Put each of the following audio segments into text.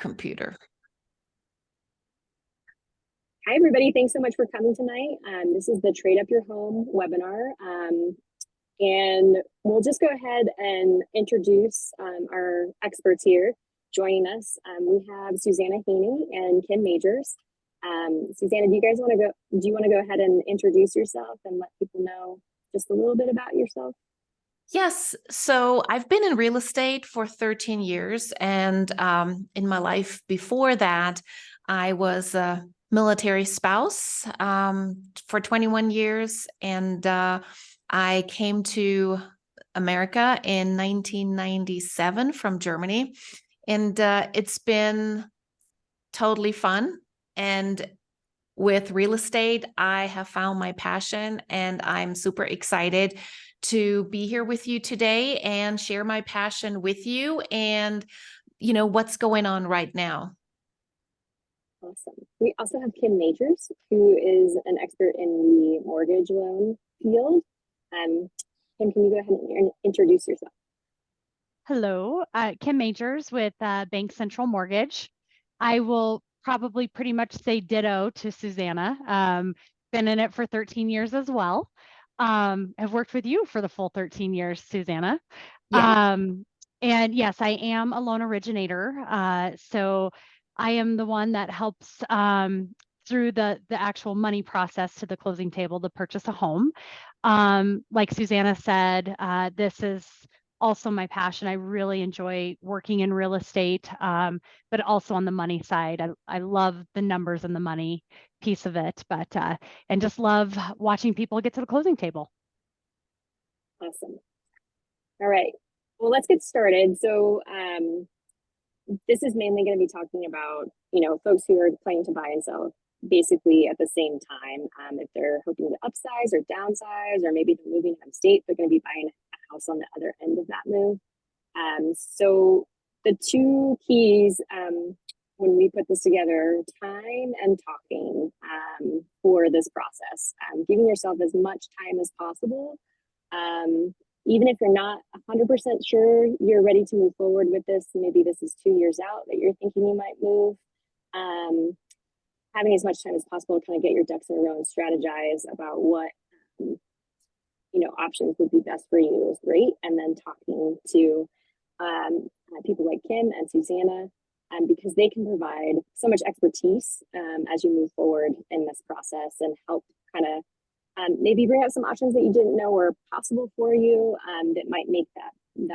computer. Hi, everybody. Thanks so much for coming tonight. This is the Trade Up Your Home webinar. And we'll just go ahead and introduce our experts here joining us. We have Susanna Haney and Kim.Majors. Susanna, do you want to go ahead and introduce yourself and let people know just a little bit about yourself? Yes. So I've been in real estate for 13 years. And in my life before that, I was a military spouse for 21 years. And I came to America in 1997 from Germany. And it's been totally fun. And with real estate, I have found my passion, and I'm super excited to be here with you today and share my passion with you and, what's going on right now. Awesome. We also have Kim.Majors, who is an expert in the mortgage loan field. Kim, can you go ahead and introduce yourself? Hello, Kim.Majors with Bank Central Mortgage. I will probably pretty much say ditto to Susanna. Been in it for 13 years as well. I've worked with you for the full 13 years, Susanna. Yeah. And yes, I am a loan originator. So I am the one that helps through the actual money process to the closing table to purchase a home. Like Susanna said, this is also my passion. I really enjoy working in real estate, but also on the money side. I love the numbers and the money piece of it, but and just love watching people get to the closing table. Awesome. All right. Well, let's get started. So this is mainly going to be talking about, folks who are planning to buy and sell basically at the same time. If they're hoping to upsize or downsize, or maybe they're moving out of state, they're going to be buying a house on the other end of that move. So the two keys when we put this together, time and talking for this process, giving yourself as much time as possible. Even if you're not 100% sure you're ready to move forward with this, maybe this is 2 years out that you're thinking you might move. Having as much time as possible to kind of get your ducks in a row and strategize about what options would be best for you is great. And then talking to people like Kim and Susanna, because they can provide so much expertise as you move forward in this process and help kind of maybe bring out some options that you didn't know were possible for you that might make that kind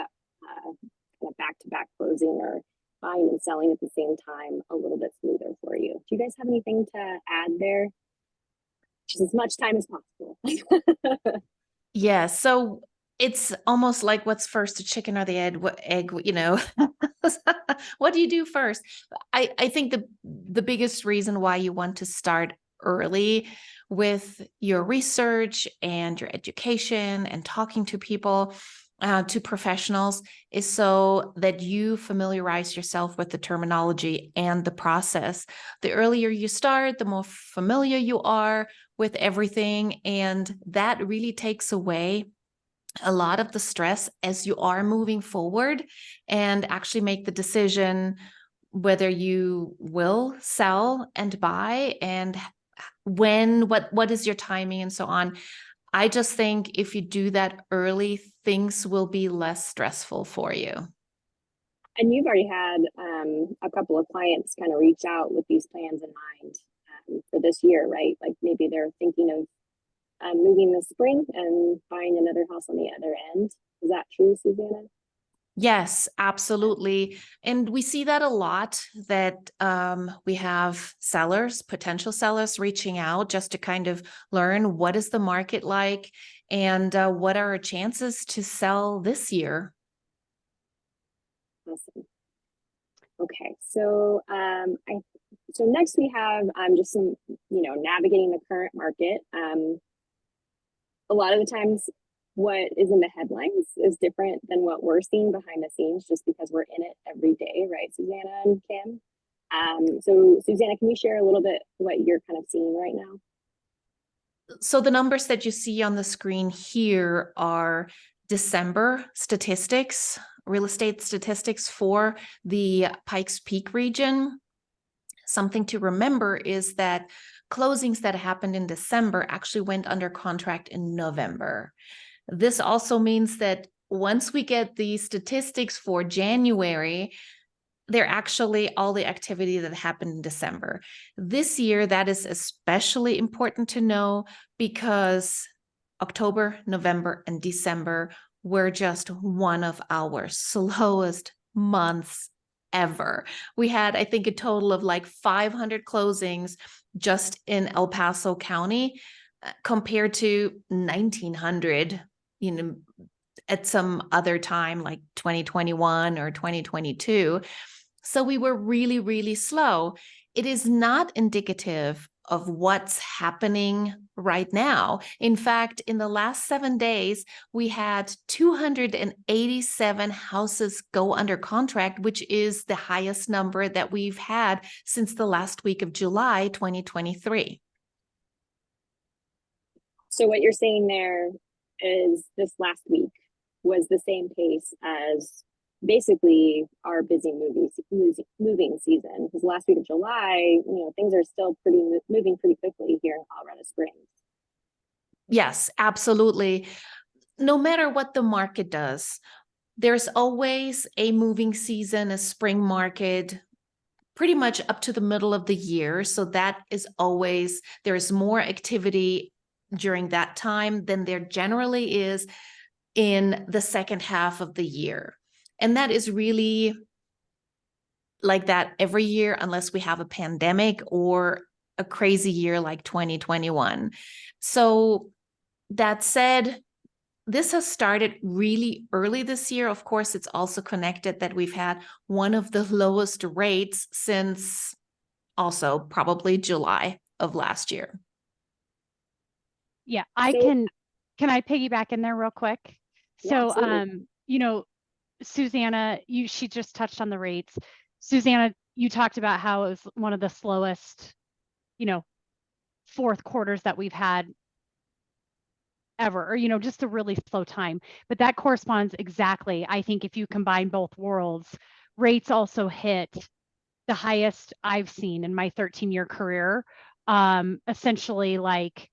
of back-to-back closing or buying and selling at the same time a little bit smoother for you. Do you guys have anything to add there? Just as much time as possible. Yeah. So it's almost like what's first, the chicken or the egg, what do you do first? I think the biggest reason why you want to start early with your research and your education and talking to people, to professionals, is so that you familiarize yourself with the terminology and the process. The earlier you start, the more familiar you are with everything. And that really takes away a lot of the stress as you are moving forward and actually make the decision whether you will sell and buy and when, what is your timing and so on. I just think if you do that early, things will be less stressful for you. And you've already had a couple of clients kind of reach out with these plans in mind for this year, right? Like maybe they're thinking of moving this spring and buying another house on the other end. Is that true, Susanna? Yes, absolutely. And we see that a lot, that we have sellers, potential sellers reaching out just to kind of learn what is the market like and what are our chances to sell this year. Awesome. Okay, so so next we have just some, navigating the current market. A lot of the times what is in the headlines is different than what we're seeing behind the scenes, just because we're in it every day, right, Susanna and Kim? So Susanna, can you share a little bit what you're kind of seeing right now? So the numbers that you see on the screen here are December statistics, real estate statistics for the Pikes Peak region. Something to remember is that closings that happened in December actually went under contract in November. This also means that once we get the statistics for January, they're actually all the activity that happened in December. This year, that is especially important to know because October, November, and December were just one of our slowest months ever. We had, I think, a total of like 500 closings just in El Paso County compared to 1,900, at some other time like 2021 or 2022. So we were really, really slow. It is not indicative of what's happening right now. In fact, in the last 7 days, we had 287 houses go under contract, which is the highest number that we've had since the last week of July 2023. So what you're saying there is this last week was the same pace as basically our busy moving season, because last week of July, things are still moving pretty quickly here in Colorado Springs. Yes, absolutely. No matter what the market does, there's always a moving season, a spring market, pretty much up to the middle of the year. So that is always, there's more activity during that time than there generally is in the second half of the year. And that is really like that every year, unless we have a pandemic or a crazy year like 2021. So that said, this has started really early this year. Of course, it's also connected that we've had one of the lowest rates since also probably July of last year. Yeah, can I piggyback in there real quick? Yeah, So, Susanna, she just touched on the rates. Susanna, you talked about how it was one of the slowest, fourth quarters that we've had ever, or, just a really slow time. But that corresponds exactly, I think, if you combine both worlds, rates also hit the highest I've seen in my 13-year career, essentially like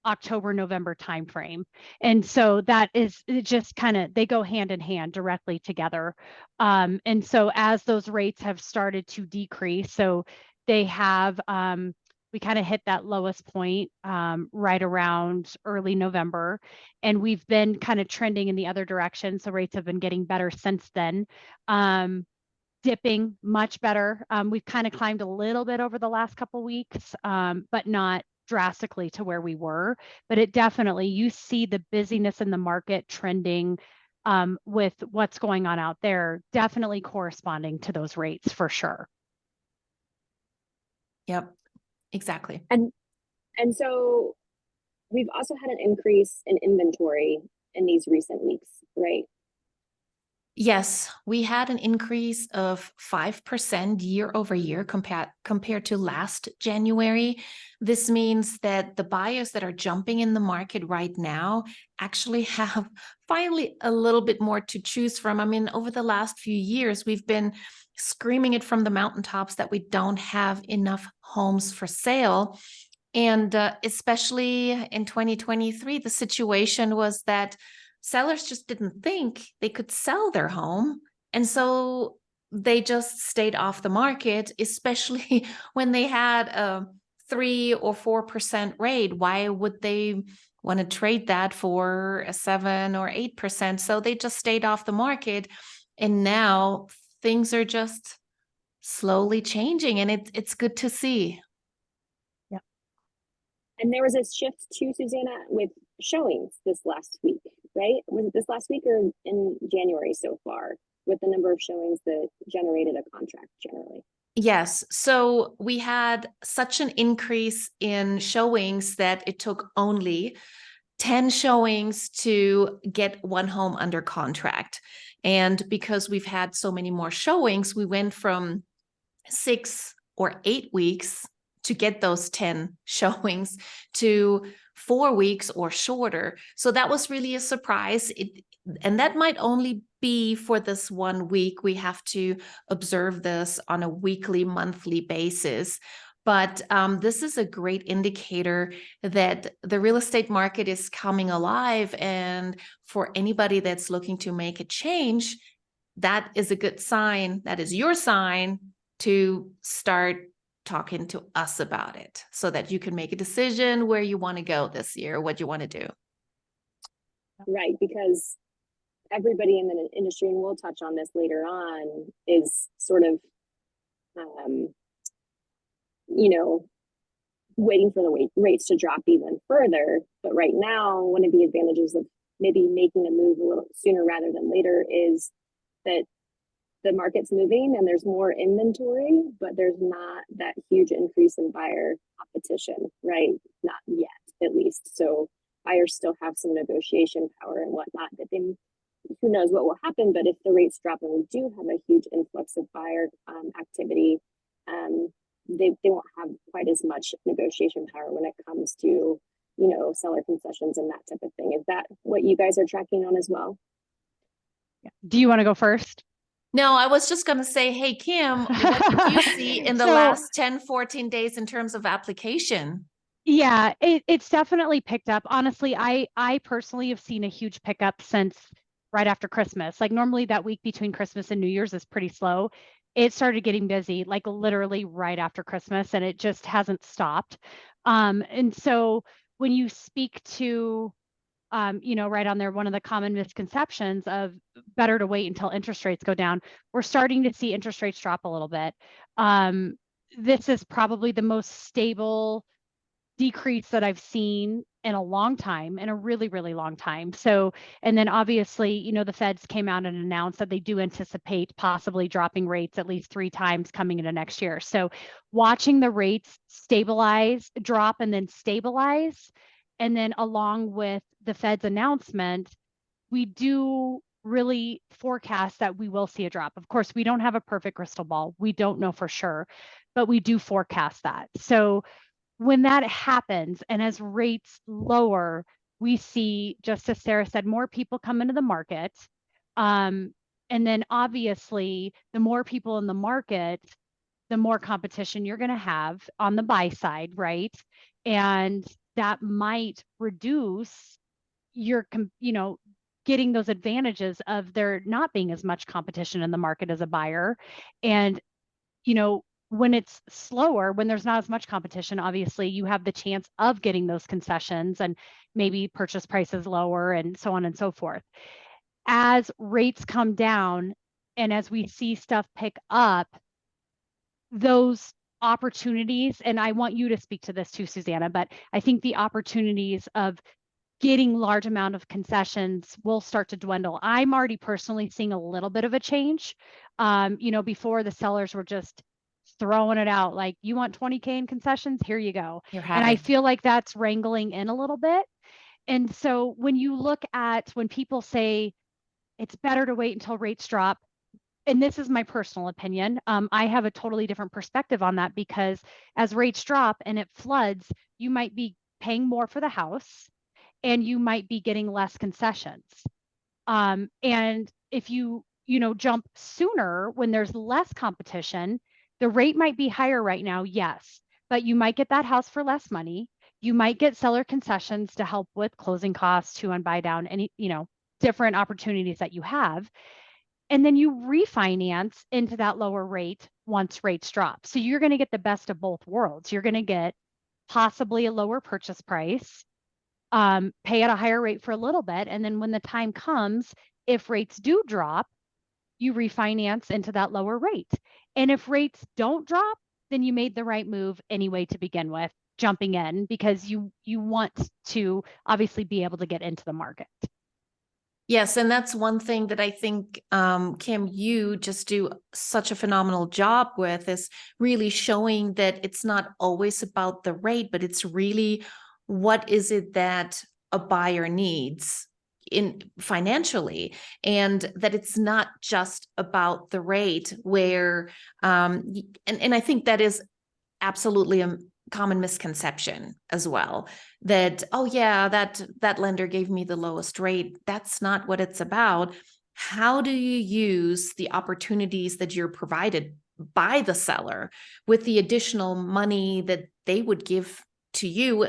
October, November timeframe. And so that is just kind of, they go hand in hand directly together. And so as those rates have started to decrease, so they have, we kind of hit that lowest point right around early November. And we've been kind of trending in the other direction. So rates have been getting better since then. Dipping much better. We've kind of climbed a little bit over the last couple weeks, but not drastically to where we were. But it definitely, you see the busyness in the market trending with what's going on out there, definitely corresponding to those rates for sure. Yep, exactly. And so we've also had an increase in inventory in these recent weeks, right? Yes, we had an increase of 5% year over year compared to last January. This means that the buyers that are jumping in the market right now actually have finally a little bit more to choose from. I mean, over the last few years, we've been screaming it from the mountaintops that we don't have enough homes for sale. And especially in 2023, the situation was that sellers just didn't think they could sell their home. And so they just stayed off the market, especially when they had a 3 or 4% rate. Why would they want to trade that for a 7 or 8%? So they just stayed off the market. And now things are just slowly changing, and it's good to see. Yeah. And there was a shift too, Susanna, with showings this last week, right? Was it this last week or in January so far, with the number of showings that generated a contract generally? Yes. So we had such an increase in showings that it took only 10 showings to get one home under contract. And because we've had so many more showings, we went from 6 or 8 weeks to get those 10 showings to 4 weeks or shorter. So that was really a surprise. And that might only be for this 1 week. We have to observe this on a weekly, monthly basis. But this is a great indicator that the real estate market is coming alive. And for anybody that's looking to make a change, that is a good sign. That is your sign to start talking to us about it so that you can make a decision where you want to go this year, what you want to do. Right, because everybody in the industry, and we'll touch on this later on, is sort of, you know, waiting for the rates to drop even further. But right now, one of the advantages of maybe making a move a little sooner rather than later is that the market's moving and there's more inventory, but there's not that huge increase in buyer competition, right? Not yet, at least. So buyers still have some negotiation power and whatnot, but then who knows what will happen. But if the rates drop and we do have a huge influx of buyer activity, they won't have quite as much negotiation power when it comes to, you know, seller concessions and that type of thing. Is that what you guys are tracking on as well? Do you want to go first? No, I was just going to say, hey, Kim, what did you see in the last 10, 14 days in terms of application? Yeah, it's definitely picked up. Honestly, I personally have seen a huge pickup since right after Christmas. Like normally that week between Christmas and New Year's is pretty slow. It started getting busy, like literally right after Christmas, and it just hasn't stopped. And so when you speak to you know, right on there, one of the common misconceptions of better to wait until interest rates go down. We're starting to see interest rates drop a little bit. This is probably the most stable decrease that I've seen in a long time, in a really, really long time. So, and then obviously, you know, the Feds came out and announced that they do anticipate possibly dropping rates at least 3 times coming into next year. So watching the rates stabilize, drop, and then stabilize, and then along with the Fed's announcement, we do really forecast that we will see a drop. Of course, we don't have a perfect crystal ball. We don't know for sure, but we do forecast that. So when that happens and as rates lower, we see, just as Sarah said, more people come into the market. And then obviously, the more people in the market, the more competition you're going to have on the buy side, right? And that might reduce your, you know, getting those advantages of there not being as much competition in the market as a buyer. And, you know, when it's slower, when there's not as much competition, obviously you have the chance of getting those concessions and maybe purchase prices lower and so on and so forth. As rates come down and as we see stuff pick up, those opportunities, and I want you to speak to this too, Susanna, but I think the opportunities of getting large amount of concessions will start to dwindle. I'm already personally seeing a little bit of a change. You know, before the sellers were just throwing it out like, you want 20K in concessions, here you go. And I feel like that's wrangling in a little bit. And so when you look at when people say it's better to wait until rates drop, and this is my personal opinion, I have a totally different perspective on that, because as rates drop and it floods, you might be paying more for the house and you might be getting less concessions. And if you know, jump sooner when there's less competition, the rate might be higher right now, yes, but you might get that house for less money. You might get seller concessions to help with closing costs, to and buy down, any, you know, different opportunities that you have. And then you refinance into that lower rate once rates drop. So you're going to get the best of both worlds. You're going to get possibly a lower purchase price, pay at a higher rate for a little bit. And then when the time comes, if rates do drop, you refinance into that lower rate. And if rates don't drop, then you made the right move anyway to begin with, jumping in, because you want to obviously be able to get into the market. Yes, and that's one thing that I think, Kim, you just do such a phenomenal job with, is really showing that it's not always about the rate, but it's really what is it that a buyer needs in financially, and that it's not just about the rate where, and I think that is absolutely common misconception as well, that, oh yeah, that lender gave me the lowest rate. That's not what it's about. How do you use the opportunities that you're provided by the seller with the additional money that they would give to you,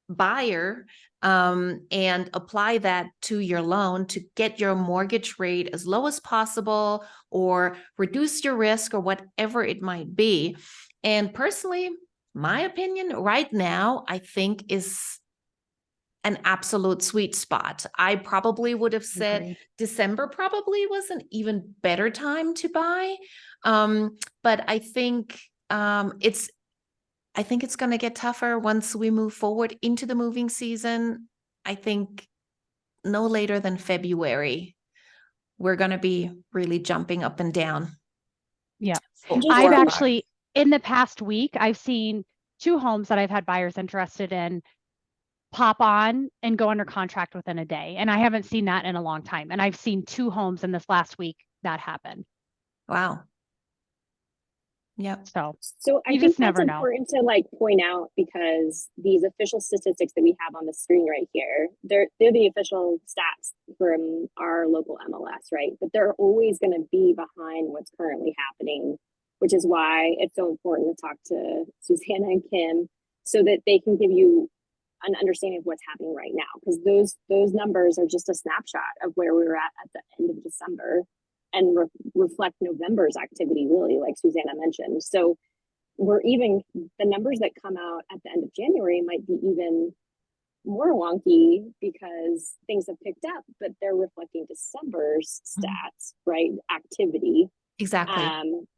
buyer, and apply that to your loan to get your mortgage rate as low as possible, or reduce your risk, or whatever it might be. And personally, my opinion right now, I think, is an absolute sweet spot. I probably would have said Agree. December probably was an even better time to buy. But I think it's going to get tougher once we move forward into the moving season. I think no later than February, we're going to be really jumping up and down. Yeah. for I've buyers. actually, in the past week, I've seen 2 homes that I've had buyers interested in pop on and go under contract within a day. And I haven't seen that in a long time. And I've seen 2 homes in this last week that happened. Wow. Yep. So I You think just never that's know. important to like point out, because these official statistics that we have on the screen right here, they're the official stats from our local MLS, right? But they're always going to be behind what's currently happening, which is why it's so important to talk to Susanna and Kim so that they can give you an understanding of what's happening right now, because those numbers are just a snapshot of where we were at the end of December, and reflect November's activity, really, like Susanna mentioned. So the numbers that come out at the end of January might be even more wonky because things have picked up, but they're reflecting December's stats, right? Activity. Exactly.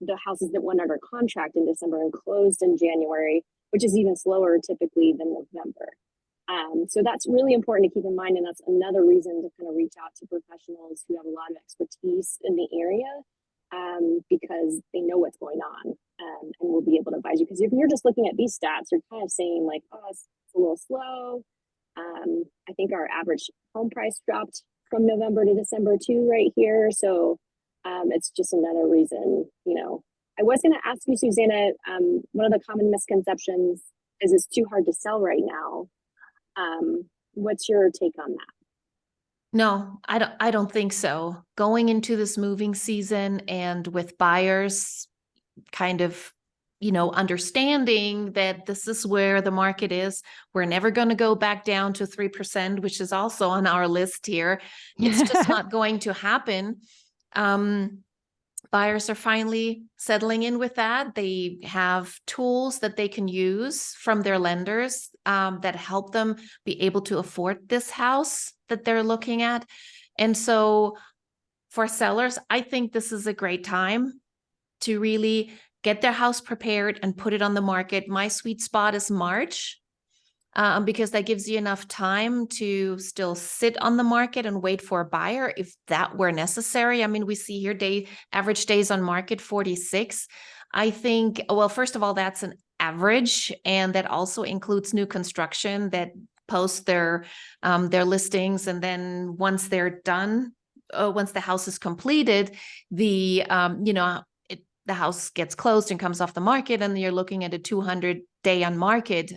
The houses that went under contract in December and closed in January, which is even slower typically than November. So that's really important to keep in mind. And that's another reason to kind of reach out to professionals who have a lot of expertise in the area, because they know what's going on, and will be able to advise you. Because if you're just looking at these stats, you're kind of saying like, oh, it's a little slow. I think our average home price dropped from November to December too, right here. So it's just another reason, I was going to ask you, Susanna, one of the common misconceptions is it's too hard to sell right now. What's your take on that? No, I don't think so. Going into this moving season, and with buyers kind of, understanding that this is where the market is. We're never going to go back down to 3%, which is also on our list here. It's just not going to happen. Buyers are finally settling in with that. They have tools that they can use from their lenders that help them be able to afford this house that they're looking at. And so for sellers, I think this is a great time to really get their house prepared and put it on the market. My sweet spot is March. Because that gives you enough time to still sit on the market and wait for a buyer if that were necessary. I mean, we see here average days on market 46. I think, well, first of all, that's an average, and that also includes new construction that post their listings, and then once they're done, once the house is completed, the house gets closed and comes off the market, and you're looking at a 200-day on market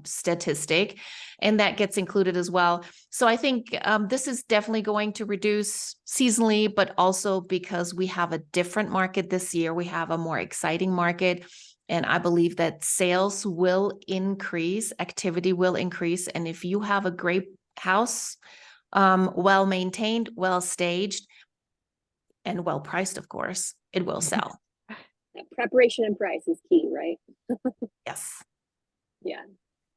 statistic, and that gets included as well. So I think this is definitely going to reduce seasonally, but also because we have a different market this year. We have a more exciting market, and I believe that sales will increase, activity will increase. And if you have a great house, well maintained, well staged, and well priced, of course, it will sell. Preparation and price is key, right? Yes. Yeah.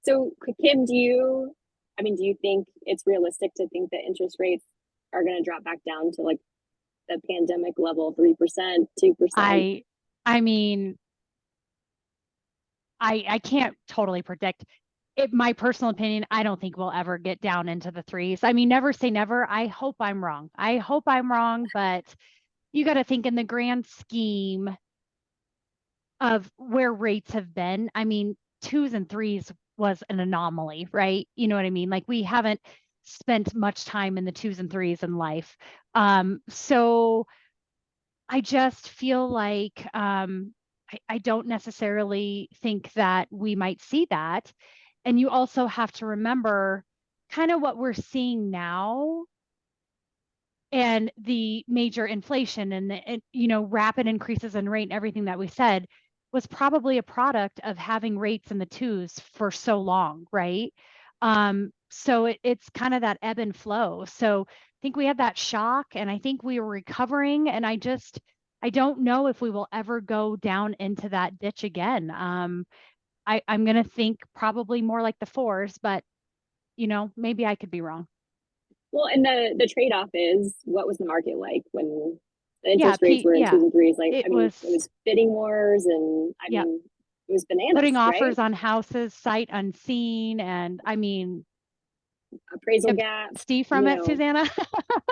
So Kim, do you think it's realistic to think that interest rates are going to drop back down to like the pandemic level, 3%, 2%? I mean, I can't totally predict it. My personal opinion, I don't think we'll ever get down into the 3s. I mean, never say never. I hope I'm wrong. But you got to think in the grand scheme of where rates have been. I mean, 2s and 3s was an anomaly, right? You know what I mean? Like, we haven't spent much time in the 2s and 3s in life. So I just feel like I I don't necessarily think that we might see that. And you also have to remember kind of what we're seeing now and the major inflation and the rapid increases in rate and everything that we said was probably a product of having rates in the twos for so long, right? So it's kind of that ebb and flow. So I think we had that shock and I think we were recovering, and I don't know if we will ever go down into that ditch again. I'm going to think probably more like the fours, but maybe I could be wrong. Well, and the trade-off is, what was the market like when the Yeah, interest rates were in twos and threes? Like, it I mean, it was was bidding wars, and I yeah, mean, it was bananas, putting right? offers on houses sight unseen, and I mean, Appraisal have gaps, Steve from it, Susanna.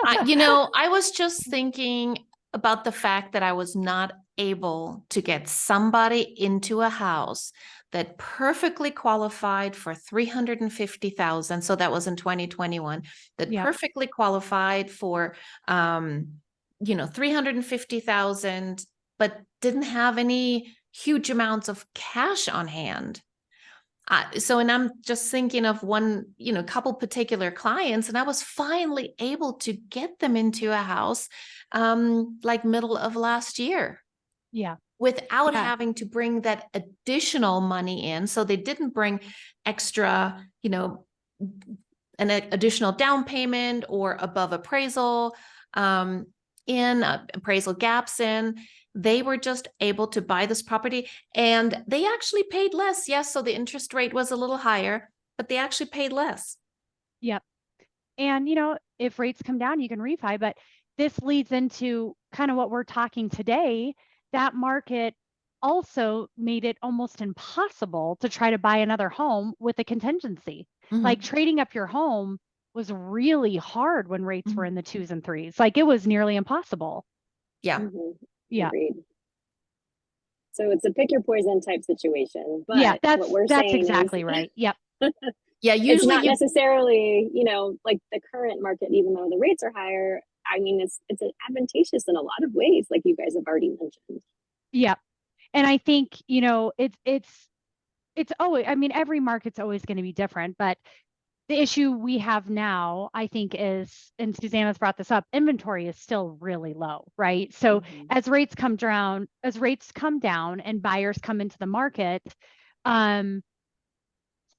I was just thinking about the fact that I was not able to get somebody into a house that perfectly qualified for 350,000. So that was in 2021, that Yep. perfectly qualified for 350,000, but didn't have any huge amounts of cash on hand. And I'm just thinking of one, couple particular clients, and I was finally able to get them into a house, like middle of last year. Yeah. Without Yeah. having to bring that additional money in. So they didn't bring extra, an additional down payment or above appraisal, appraisal gaps in. They were just able to buy this property, and they actually paid less. Yes, so the interest rate was a little higher, but they actually paid less. Yep. And if rates come down, you can refi, but this leads into kind of what we're talking today. That market also made it almost impossible to try to buy another home with a contingency. Like trading up your home was really hard when rates were in the twos and threes. Like it was nearly impossible. Yeah. Yeah. Agreed. So it's a pick your poison type situation. But yeah, what we're that's saying exactly is, right. Yep. Yeah, it's usually not necessarily, like the current market, even though the rates are higher. I mean, it's advantageous in a lot of ways, like you guys have already mentioned. Yeah. And I think, it's always, I mean, every market's always going to be different, but the issue we have now, I think, is, and Susanna's brought this up, inventory is still really low, right? So as rates come down and buyers come into the market,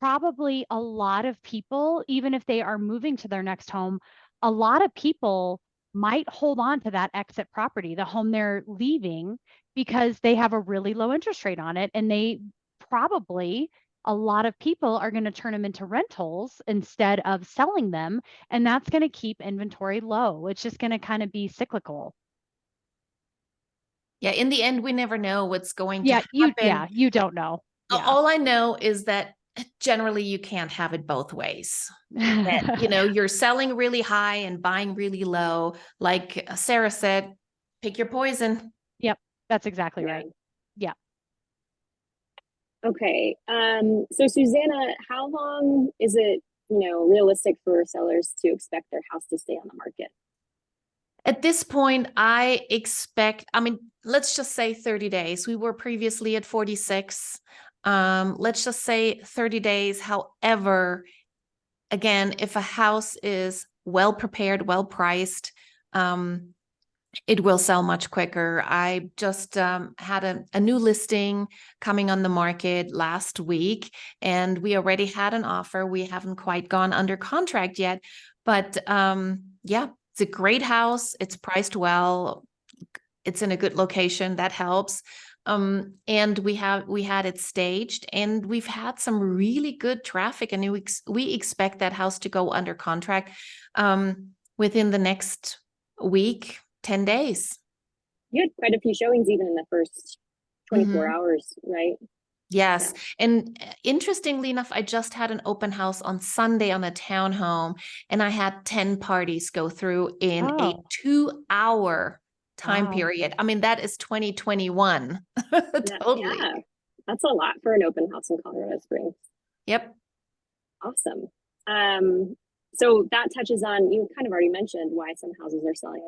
probably a lot of people, even if they are moving to their next home, a lot of people might hold on to that exit property, the home they're leaving, because they have a really low interest rate on it. And a lot of people are going to turn them into rentals instead of selling them. And that's going to keep inventory low. It's just going to kind of be cyclical. Yeah, in the end, we never know what's going to happen. You don't know. Yeah. All I know is that generally you can't have it both ways. That, you're selling really high and buying really low. Like Sarah said, pick your poison. Yep, that's exactly right. Yeah. Okay. So Susanna, how long is it, realistic for sellers to expect their house to stay on the market? At this point, I expect, let's just say 30 days. We were previously at 46. Let's just say 30 days. However, again, if a house is well prepared, well priced, it will sell much quicker. I just had a new listing coming on the market last week, and we already had an offer. We haven't quite gone under contract yet, but yeah, it's a great house. It's priced well. It's in a good location. That helps. And we had it staged, and we've had some really good traffic, and we expect that house to go under contract within the next week, 10 days. You had quite a few showings even in the first 24 hours, right? Yes. Yeah. And interestingly enough, I just had an open house on Sunday on a townhome, and I had 10 parties go through in a 2-hour time period. That is 2021. Totally. Yeah. That's a lot for an open house in Colorado Springs. Yep. Awesome. So that touches on, you kind of already mentioned why some houses are selling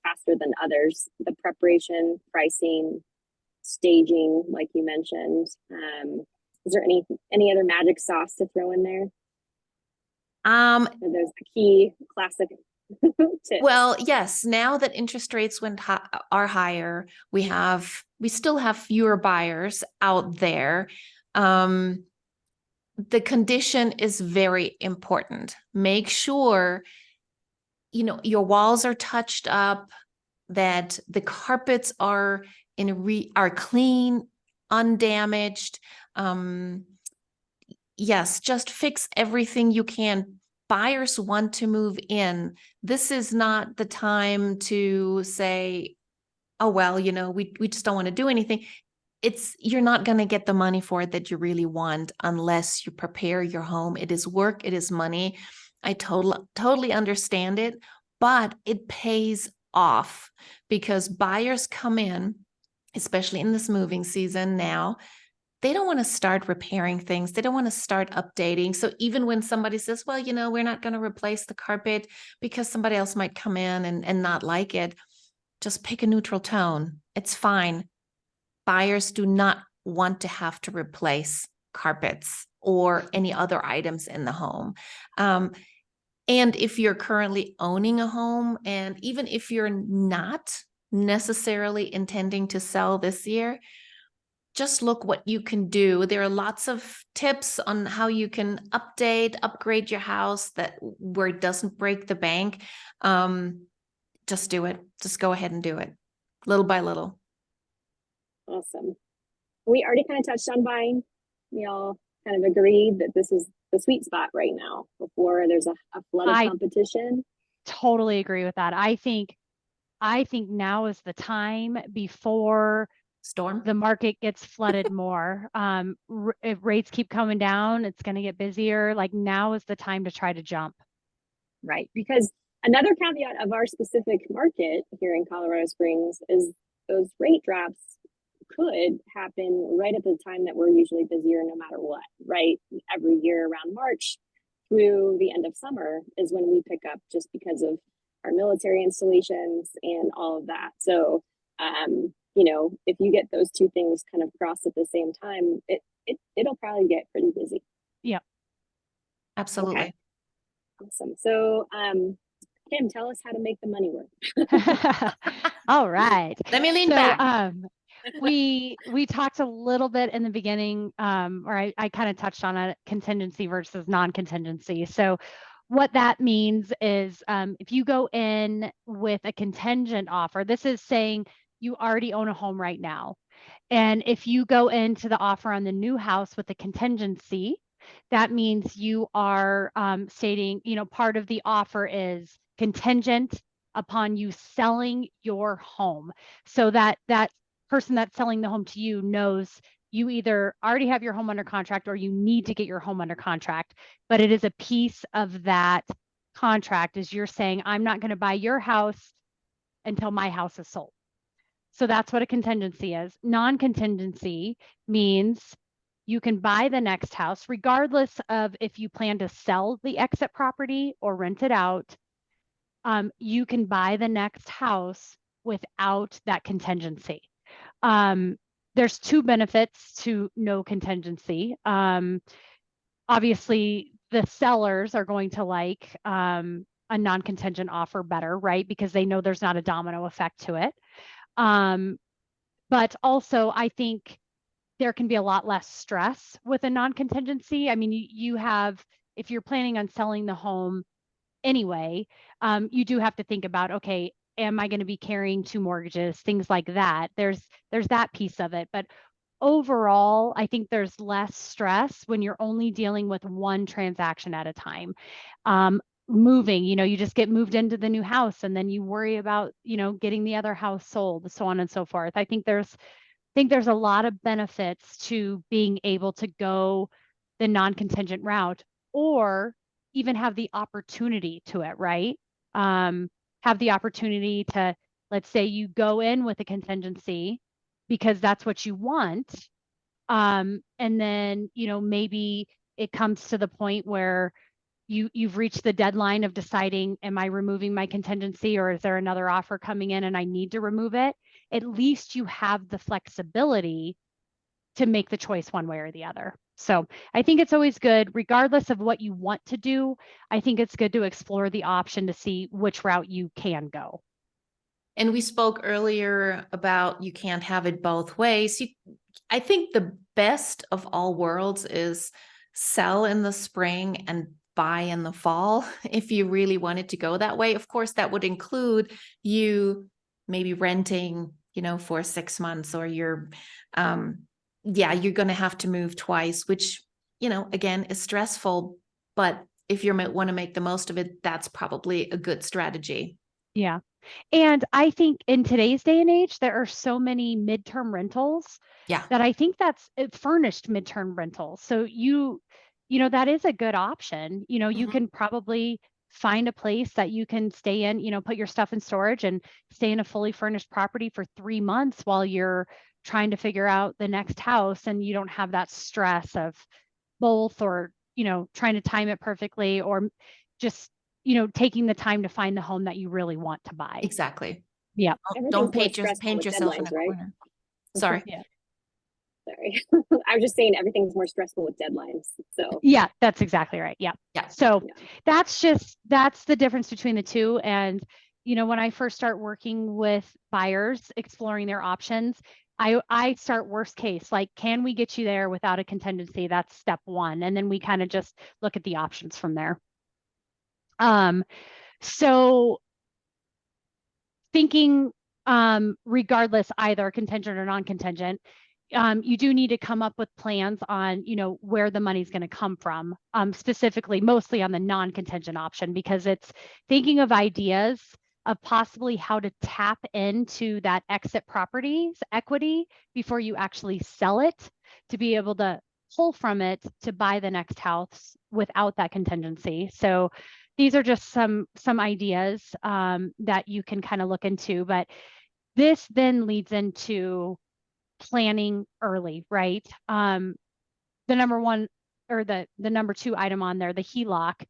faster than others. The preparation, pricing, staging, like you mentioned. Is there any other magic sauce to throw in there? Are those the key classic tips? Well, yes, now that interest rates are higher, we still have fewer buyers out there. The condition is very important. Make sure, your walls are touched up, that the carpets are clean, undamaged. Yes, just fix everything you can. Buyers want to move in. This is not the time to say, oh, well, we just don't want to do anything. You're not going to get the money for it that you really want unless you prepare your home. It is work, it is money. I totally understand it, but it pays off because buyers come in, especially in this moving season now, they don't want to start repairing things. They don't want to start updating. So even when somebody says, well, we're not going to replace the carpet because somebody else might come in and not like it, just pick a neutral tone. It's fine. Buyers do not want to have to replace carpets or any other items in the home. And if you're currently owning a home, and even if you're not necessarily intending to sell this year, just look what you can do. There are lots of tips on how you can upgrade your house where it doesn't break the bank. Just do it. Just go ahead and do it little by little. Awesome. We already kind of touched on buying. We all kind of agreed that this is the sweet spot right now before there's a flood of competition. Totally agree with that. I think now is the time before storm the market gets flooded more. If rates keep coming down, it's going to get busier. Like now is the time to try to jump. Right. Because another caveat of our specific market here in Colorado Springs is those rate drops could happen right at the time that we're usually busier no matter what, right? Every year around March through the end of summer is when we pick up just because of our military installations and all of that. So, if you get those two things kind of crossed at the same time, it'll probably get pretty busy. Yep. Absolutely. Okay. Awesome. So, Kim, tell us how to make the money work. All right. Let me lean back. We talked a little bit in the beginning, or I kind of touched on it, contingency versus non-contingency. So what that means is if you go in with a contingent offer, this is saying you already own a home right now. And if you go into the offer on the new house with a contingency, that means you are stating, part of the offer is contingent upon you selling your home. So that person that's selling the home to you knows you either already have your home under contract or you need to get your home under contract. But it is a piece of that contract is you're saying, I'm not going to buy your house until my house is sold. So that's what a contingency is. Non-contingency means you can buy the next house, regardless of if you plan to sell the exit property or rent it out. You can buy the next house without that contingency. There's two benefits to no contingency. Obviously, the sellers are going to like a non-contingent offer better, right? Because they know there's not a domino effect to it. But also, I think there can be a lot less stress with a non-contingency. I mean, you have, if you're planning on selling the home anyway, you do have to think about, okay, am I going to be carrying two mortgages, things like that. There's that piece of it. But overall, I think there's less stress when you're only dealing with one transaction at a time. Moving, you just get moved into the new house and then you worry about, getting the other house sold, so on and so forth. I think there's a lot of benefits to being able to go the non-contingent route or even have the opportunity to it, right? Have the opportunity to, let's say you go in with a contingency because that's what you want. And then, maybe it comes to the point where you've reached the deadline of deciding, am I removing my contingency or is there another offer coming in and I need to remove it? at least you have the flexibility to make the choice one way or the other. So I think it's always good, regardless of what you want to do, I think it's good to explore the option to see which route you can go. And we spoke earlier about you can't have it both ways. I think the best of all worlds is sell in the spring and buy in the fall if you really wanted to go that way. Of course, that would include you maybe renting, for 6 months, or you're going to have to move twice, which, again, is stressful. But if you want to make the most of it, that's probably a good strategy. Yeah. And I think in today's day and age, there are so many midterm rentals that I think that's furnished midterm rentals. So that is a good option. You can probably find a place that you can stay in, put your stuff in storage and stay in a fully furnished property for 3 months while you're trying to figure out the next house, and you don't have that stress of both, or, trying to time it perfectly, or just taking the time to find the home that you really want to buy. Exactly. Yeah. Don't paint yourself in a corner. Sorry. Yeah. Sorry. I was just saying everything's more stressful with deadlines. So yeah, that's exactly right. Yeah. Yeah. So that's the difference between the two. And, when I first start working with buyers, exploring their options, I start worst case, like, can we get you there without a contingency? That's step one. And then we kind of just look at the options from there. So thinking, regardless, either contingent or non-contingent, you do need to come up with plans on, where the money's going to come from, specifically, mostly on the non-contingent option, because it's thinking of ideas of possibly how to tap into that exit property's equity before you actually sell it, to be able to pull from it to buy the next house without that contingency. So these are just some ideas that you can kind of look into, but this then leads into planning early, right? The number one, or the number two item on there, the HELOC.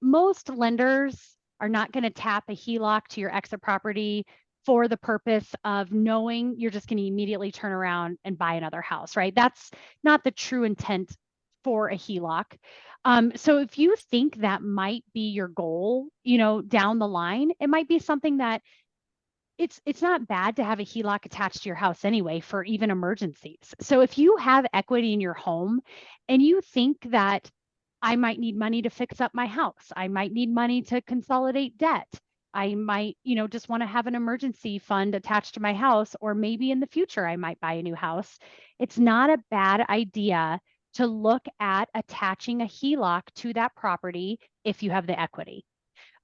Most lenders are not going to tap a HELOC to your exit property for the purpose of knowing you're just going to immediately turn around and buy another house, right? That's not the true intent for a HELOC. So if you think that might be your goal, down the line, it might be something that it's not bad to have a HELOC attached to your house anyway, for even emergencies. So if you have equity in your home and you think that I might need money to fix up my house, I might need money to consolidate debt, I might, just want to have an emergency fund attached to my house, or maybe in the future I might buy a new house, it's not a bad idea to look at attaching a HELOC to that property if you have the equity.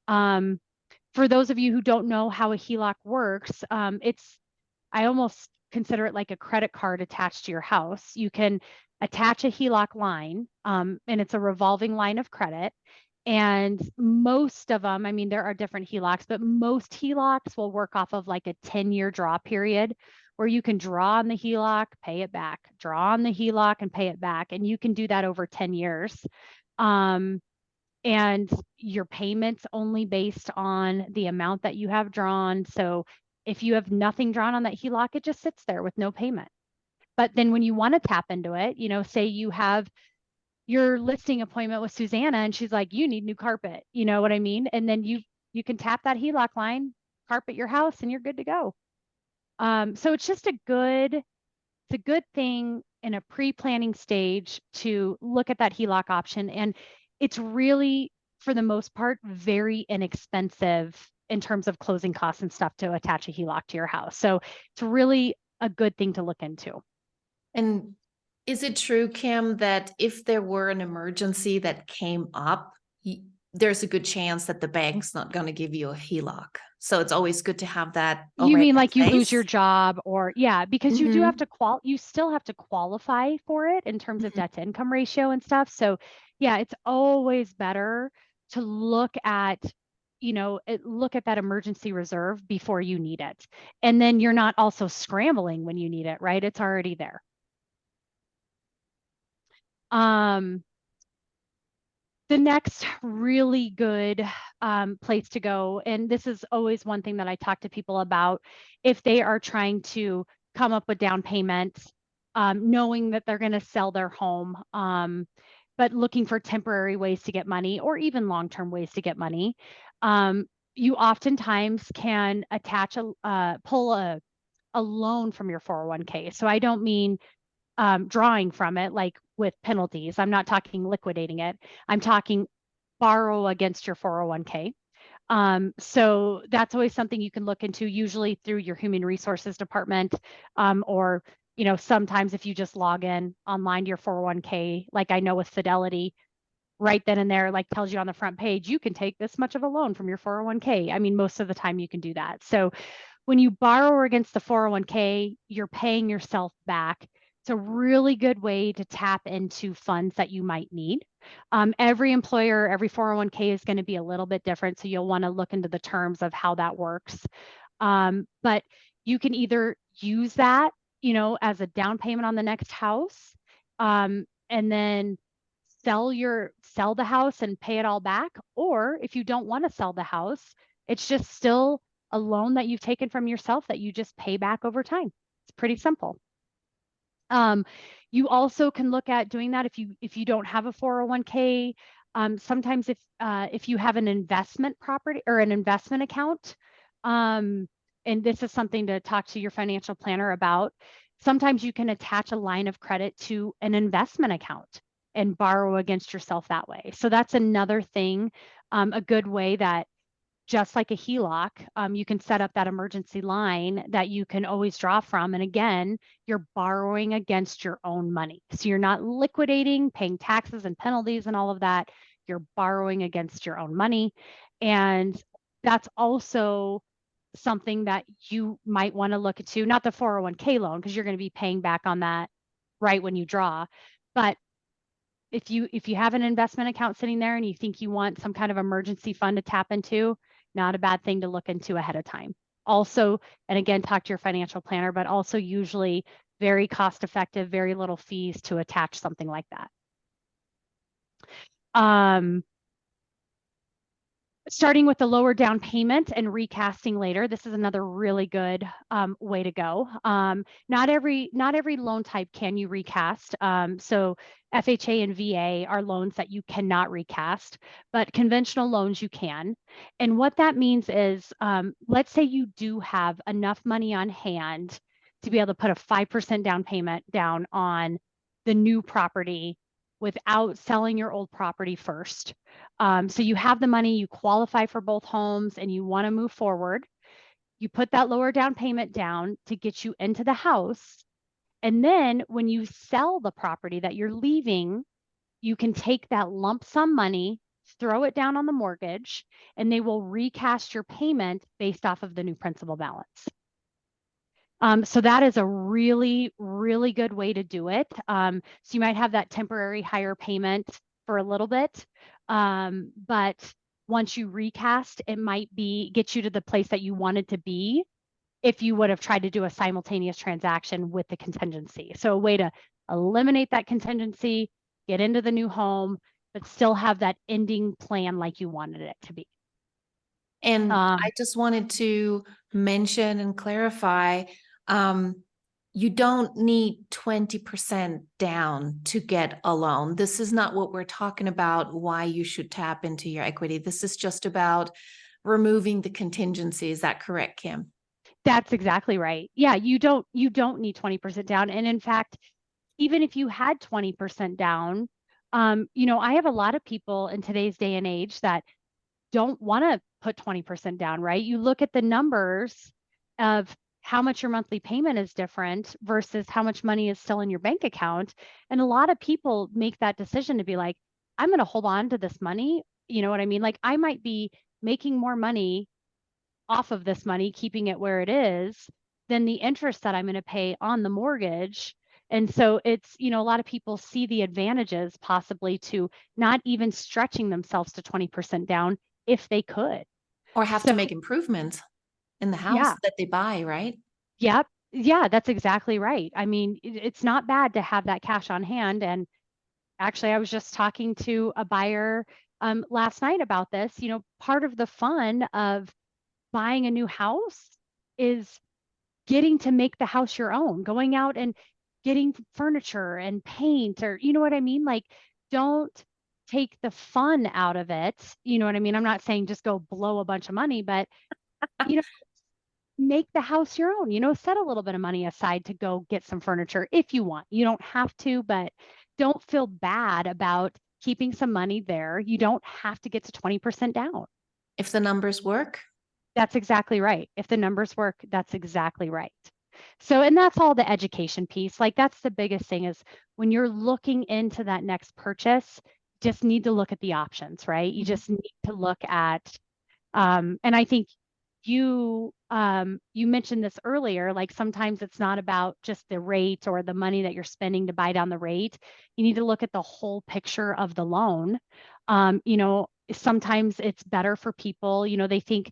For those of you who don't know how a HELOC works, I almost consider it like a credit card attached to your house. You can attach a HELOC line, and it's a revolving line of credit. And most of them, I mean, there are different HELOCs, but most HELOCs will work off of like a 10-year draw period, where you can draw on the HELOC, pay it back, draw on the HELOC and pay it back. And you can do that over 10 years. And your payments only based on the amount that you have drawn. So if you have nothing drawn on that HELOC, it just sits there with no payment. But then when you want to tap into it, say you have your listing appointment with Susanna and she's like, you need new carpet, you know what I mean? And then you can tap that HELOC line, carpet your house, and you're good to go. So it's just a good thing in a pre-planning stage to look at that HELOC option. And it's really, for the most part, very inexpensive in terms of closing costs and stuff to attach a HELOC to your house. So it's really a good thing to look into. And is it true, Kim, that if there were an emergency that came up, there's a good chance that the bank's not going to give you a HELOC? So it's always good to have that. You mean like you lose your job, or because you do have to you still have to qualify for it in terms of debt to income ratio and stuff. So yeah, it's always better to look at, look at that emergency reserve before you need it. And then you're not also scrambling when you need it, right? It's already there. The next really good place to go, and this is always one thing that I talk to people about, if they are trying to come up with down payments, knowing that they're going to sell their home, but looking for temporary ways to get money or even long-term ways to get money, you oftentimes can attach pull a loan from your 401k. So I don't mean drawing from it like with penalties. I'm not talking liquidating it. I'm talking borrow against your 401k. So that's always something you can look into, usually through your human resources department, or sometimes if you just log in online to your 401k, like I know with Fidelity, right then and there, like tells you on the front page, you can take this much of a loan from your 401k. I mean, most of the time you can do that. So when you borrow against the 401k, you're paying yourself back. It's a really good way to tap into funds that you might need. Every employer, every 401k is going to be a little bit different. So you'll want to look into the terms of how that works. But you can either use that, as a down payment on the next house, and then sell the house and pay it all back. Or if you don't want to sell the house, it's just still a loan that you've taken from yourself that you just pay back over time. It's pretty simple. You also can look at doing that if you don't have a 401k. Sometimes if you have an investment property or an investment account, and this is something to talk to your financial planner about, sometimes you can attach a line of credit to an investment account and borrow against yourself that way. So that's another thing, a good way that just like a HELOC, you can set up that emergency line that you can always draw from. And again, you're borrowing against your own money. So you're not liquidating, paying taxes and penalties and all of that. You're borrowing against your own money. And that's also something that you might want to look into, not the 401k loan, because you're going to be paying back on that right when you draw. But if you have an investment account sitting there and you think you want some kind of emergency fund to tap into, not a bad thing to look into ahead of time. Also, and again, talk to your financial planner, but also usually very cost effective, very little fees to attach something like that. Starting with the lower down payment and recasting later, this is another really good way to go. Not every loan type can you recast. So FHA and VA are loans that you cannot recast, but conventional loans you can. And what that means is, let's say you do have enough money on hand to be able to put a 5% down payment down on the new property without selling your old property first. So you have the money, you qualify for both homes, and you want to move forward. You put that lower down payment down to get you into the house. And then when you sell the property that you're leaving, you can take that lump sum money, throw it down on the mortgage, and they will recast your payment based off of the new principal balance. So that is a really, really good way to do it. So you might have that temporary higher payment for a little bit, but once you recast, it might get you to the place that you wanted to be if you would have tried to do a simultaneous transaction with the contingency. So a way to eliminate that contingency, get into the new home, but still have that ending plan like you wanted it to be. And I just wanted to mention and clarify, you don't need 20% down to get a loan. This is not what we're talking about, why you should tap into your equity. This is just about removing the contingency. Is that correct, Kim? That's exactly right. Yeah, you don't need 20% down. And in fact, even if you had 20% down, I have a lot of people in today's day and age that don't want to put 20% down, right? You look at the numbers of how much your monthly payment is different versus how much money is still in your bank account. And a lot of people make that decision to be like, I'm going to hold on to this money. You know what I mean? Like I might be making more money off of this money, keeping it where it is, than the interest that I'm going to pay on the mortgage. And so it's, a lot of people see the advantages possibly to not even stretching themselves to 20% down if they could. Or have to make improvements in the house that they buy, right? Yep. Yeah, that's exactly right. I mean, it's not bad to have that cash on hand. And actually, I was just talking to a buyer last night about this. You know, part of the fun of buying a new house is getting to make the house your own, going out and getting furniture and paint, or you know what I mean? Like, don't take the fun out of it. You know what I mean? I'm not saying just go blow a bunch of money, but you know, make the house your own. You know, set a little bit of money aside to go get some furniture if you want. You don't have to, but don't feel bad about keeping some money there. You don't have to get to 20% down. If the numbers work. That's exactly right. If the numbers work, that's exactly right. So, and that's all the education piece. Like, that's the biggest thing is when you're looking into that next purchase, just need to look at the options, right? You just need to look at, and I think you mentioned this earlier, like sometimes it's not about just the rate or the money that you're spending to buy down the rate. You need to look at the whole picture of the loan. You know, sometimes it's better for people, you know, they think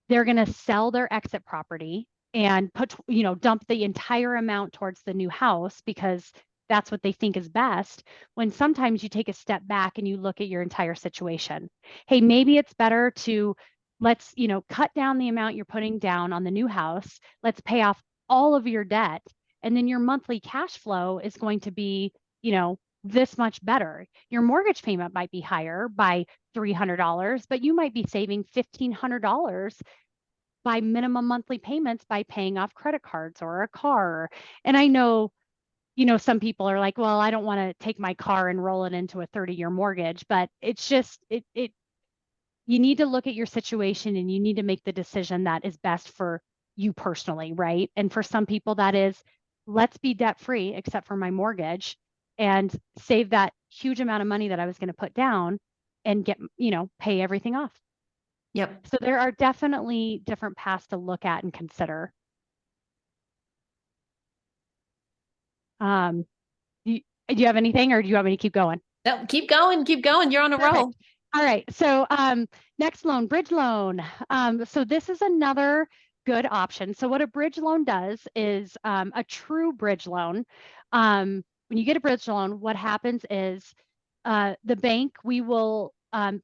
they're going to sell their exit property and put, you know, dump the entire amount towards the new house because that's what they think is best. When sometimes you take a step back and you look at your entire situation. Hey, maybe it's better to let's, you know, cut down the amount you're putting down on the new house. Let's pay off all of your debt. And then your monthly cash flow is going to be, you know, this much better. Your mortgage payment might be higher by $300, but you might be saving $1,500 by minimum monthly payments by paying off credit cards or a car. And I know, you know, some people are like, well, I don't want to take my car and roll it into a 30-year mortgage, but it's just, you need to look at your situation and you need to make the decision that is best for you personally, right? And for some people, that is, let's be debt free except for my mortgage and save that huge amount of money that I was going to put down and get, you know, pay everything off. Yep. So there are definitely different paths to look at and consider. Do you have anything or do you want me to keep going? No, keep going, keep going. You're on a Perfect. roll. All right. So next loan, bridge loan. So this is another good option. So what a bridge loan does is a true bridge loan. When you get a bridge loan, what happens is the bank, we will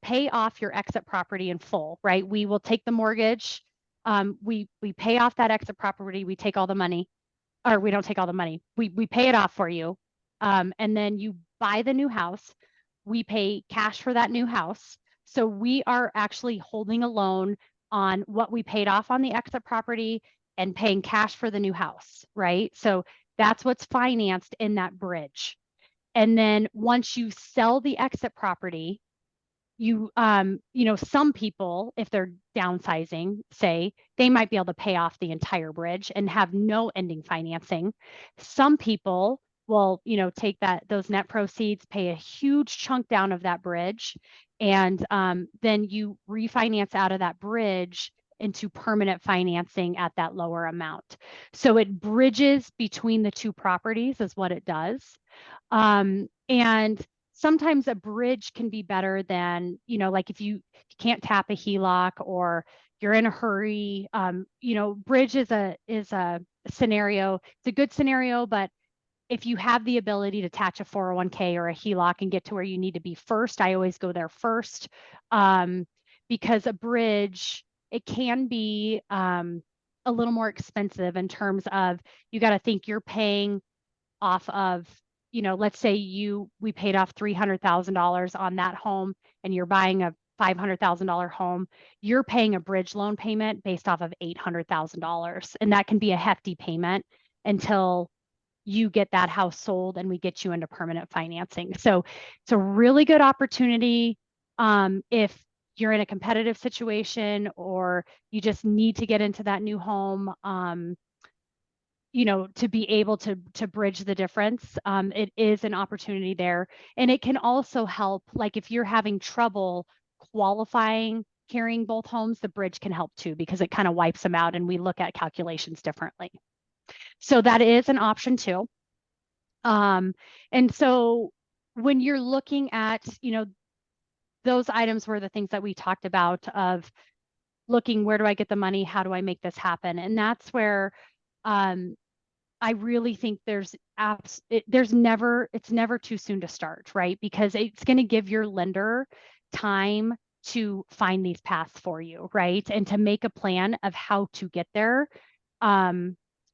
pay off your exit property in full, right? We will take the mortgage. We pay off that exit property. We take all the money, or we don't take all the money. We pay it off for you. And then you buy the new house. We pay cash for that new house. So we are actually holding a loan on what we paid off on the exit property and paying cash for the new house, right? So that's what's financed in that bridge. And then once you sell the exit property, you know, some people, if they're downsizing, say, they might be able to pay off the entire bridge and have no ending financing. Some people will, you know, take those net proceeds, pay a huge chunk down of that bridge, and then you refinance out of that bridge into permanent financing at that lower amount. So it bridges between the two properties is what it does. And sometimes a bridge can be better than, you know, like if you can't tap a HELOC or you're in a hurry, you know, bridge is a scenario. It's a good scenario, but if you have the ability to attach a 401k or a HELOC and get to where you need to be first, I always go there first, because a bridge, it can be a little more expensive in terms of you got to think you're paying off of, you know, let's say we paid off $300,000 on that home and you're buying a $500,000 home, you're paying a bridge loan payment based off of $800,000. And that can be a hefty payment until you get that house sold and we get you into permanent financing. So it's a really good opportunity if you're in a competitive situation or you just need to get into that new home. You know, to be able to bridge the difference. It is an opportunity there. And it can also help, like if you're having trouble qualifying, carrying both homes, the bridge can help too, because it kind of wipes them out and we look at calculations differently. So that is an option too. And so when you're looking at, you know, those items were the things that we talked about of looking, where do I get the money? How do I make this happen? And that's where, I really think it's never too soon to start, right? Because it's going to give your lender time to find these paths for you, right? And to make a plan of how to get there.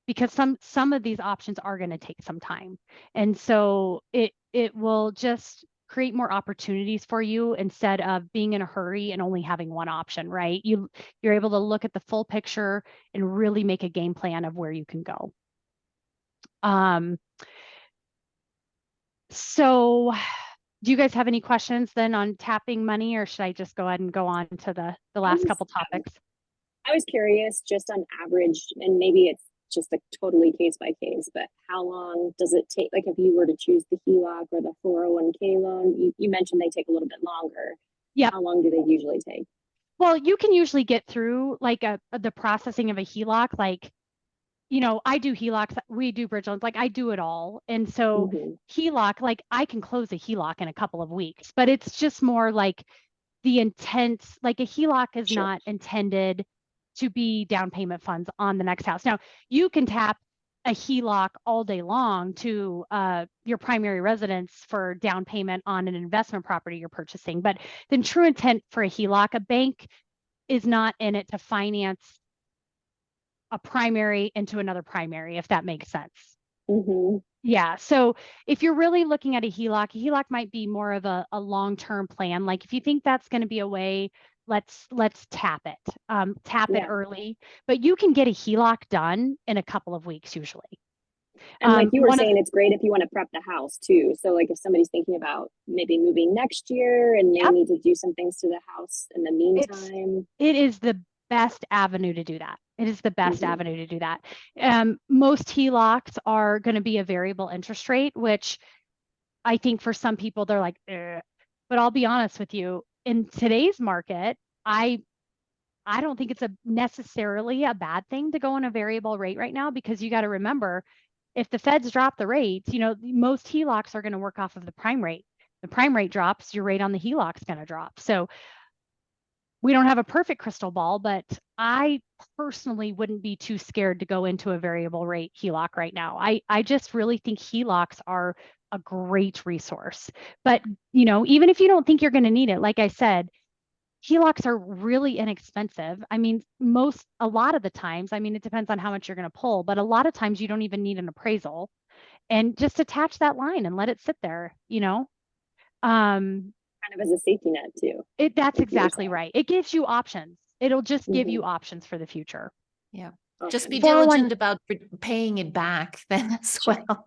Because some of these options are going to take some time. And so it will just create more opportunities for you instead of being in a hurry and only having one option, right? You're able to look at the full picture and really make a game plan of where you can go. So do you guys have any questions then on tapping money, or should I just go ahead and go on to the last couple topics? I was curious just on average, and maybe it's just a totally case by case, but how long does it take? Like if you were to choose the HELOC or the 401k loan, you mentioned they take a little bit longer. Yeah. How long do they usually take? Well, you can usually get through like the processing of a HELOC, like, you know, I do HELOCs, we do bridge loans, like I do it all. And so HELOC, like I can close a HELOC in a couple of weeks, but it's just more like the intent, like a HELOC is not intended to be down payment funds on the next house. Now, you can tap a HELOC all day long to your primary residence for down payment on an investment property you're purchasing. But the true intent for a HELOC, a bank is not in it to finance a primary into another primary, if that makes sense. Yeah. So if you're really looking at a HELOC might be more of a long-term plan. Like if you think that's going to be a way, let's tap it, it early, but you can get a HELOC done in a couple of weeks usually. And like you were saying, it's great if you want to prep the house too. So like if somebody's thinking about maybe moving next year and they need to do some things to the house in the meantime. It is the best avenue to do that. It is the best avenue to do that. Most HELOCs are going to be a variable interest rate, which I think for some people they're like, but I'll be honest with you, in today's market, I don't think it's necessarily a bad thing to go on a variable rate right now, because you got to remember, if the feds drop the rates, you know, most HELOCs are going to work off of the prime rate. The prime rate drops, your rate on the HELOC is going to drop. So we don't have a perfect crystal ball, but I personally wouldn't be too scared to go into a variable rate HELOC right now. I just really think HELOCs are a great resource. But, you know, even if you don't think you're going to need it, like I said, HELOCs are really inexpensive. I mean, a lot of the times, I mean, it depends on how much you're going to pull, but a lot of times you don't even need an appraisal, and just attach that line and let it sit there, you know? Kind of as a safety net too. That's exactly right. It gives you options. It'll just give you options for the future. Yeah. Just be diligent about paying it back then as well.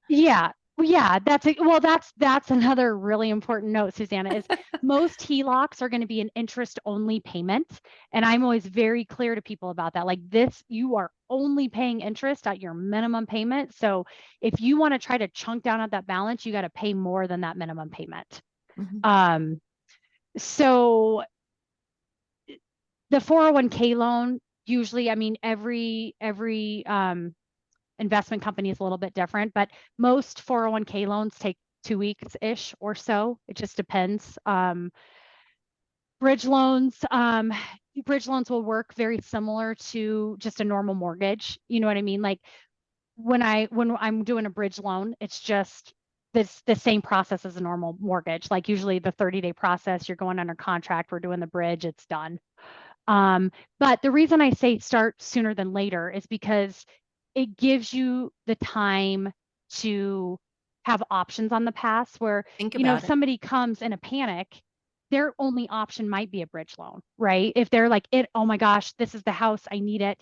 Yeah. Yeah, that's another really important note, Susanna, is most HELOCs are going to be an interest only payment. And I'm always very clear to people about that. Like this, you are only paying interest at your minimum payment. So if you want to try to chunk down at that balance, you got to pay more than that minimum payment. So the 401k loan, usually, I mean, every investment company is a little bit different, but most 401k loans take 2 weeks-ish or so. It just depends. Bridge loans will work very similar to just a normal mortgage. You know what I mean? Like when I'm doing a bridge loan, it's just the same process as a normal mortgage. Like usually the 30-day process, you're going under contract, we're doing the bridge, it's done. But the reason I say start sooner than later is because it gives you the time to have options on the pass where, you know, if somebody comes in a panic, their only option might be a bridge loan, right? If they're like, oh my gosh, this is the house, I need it.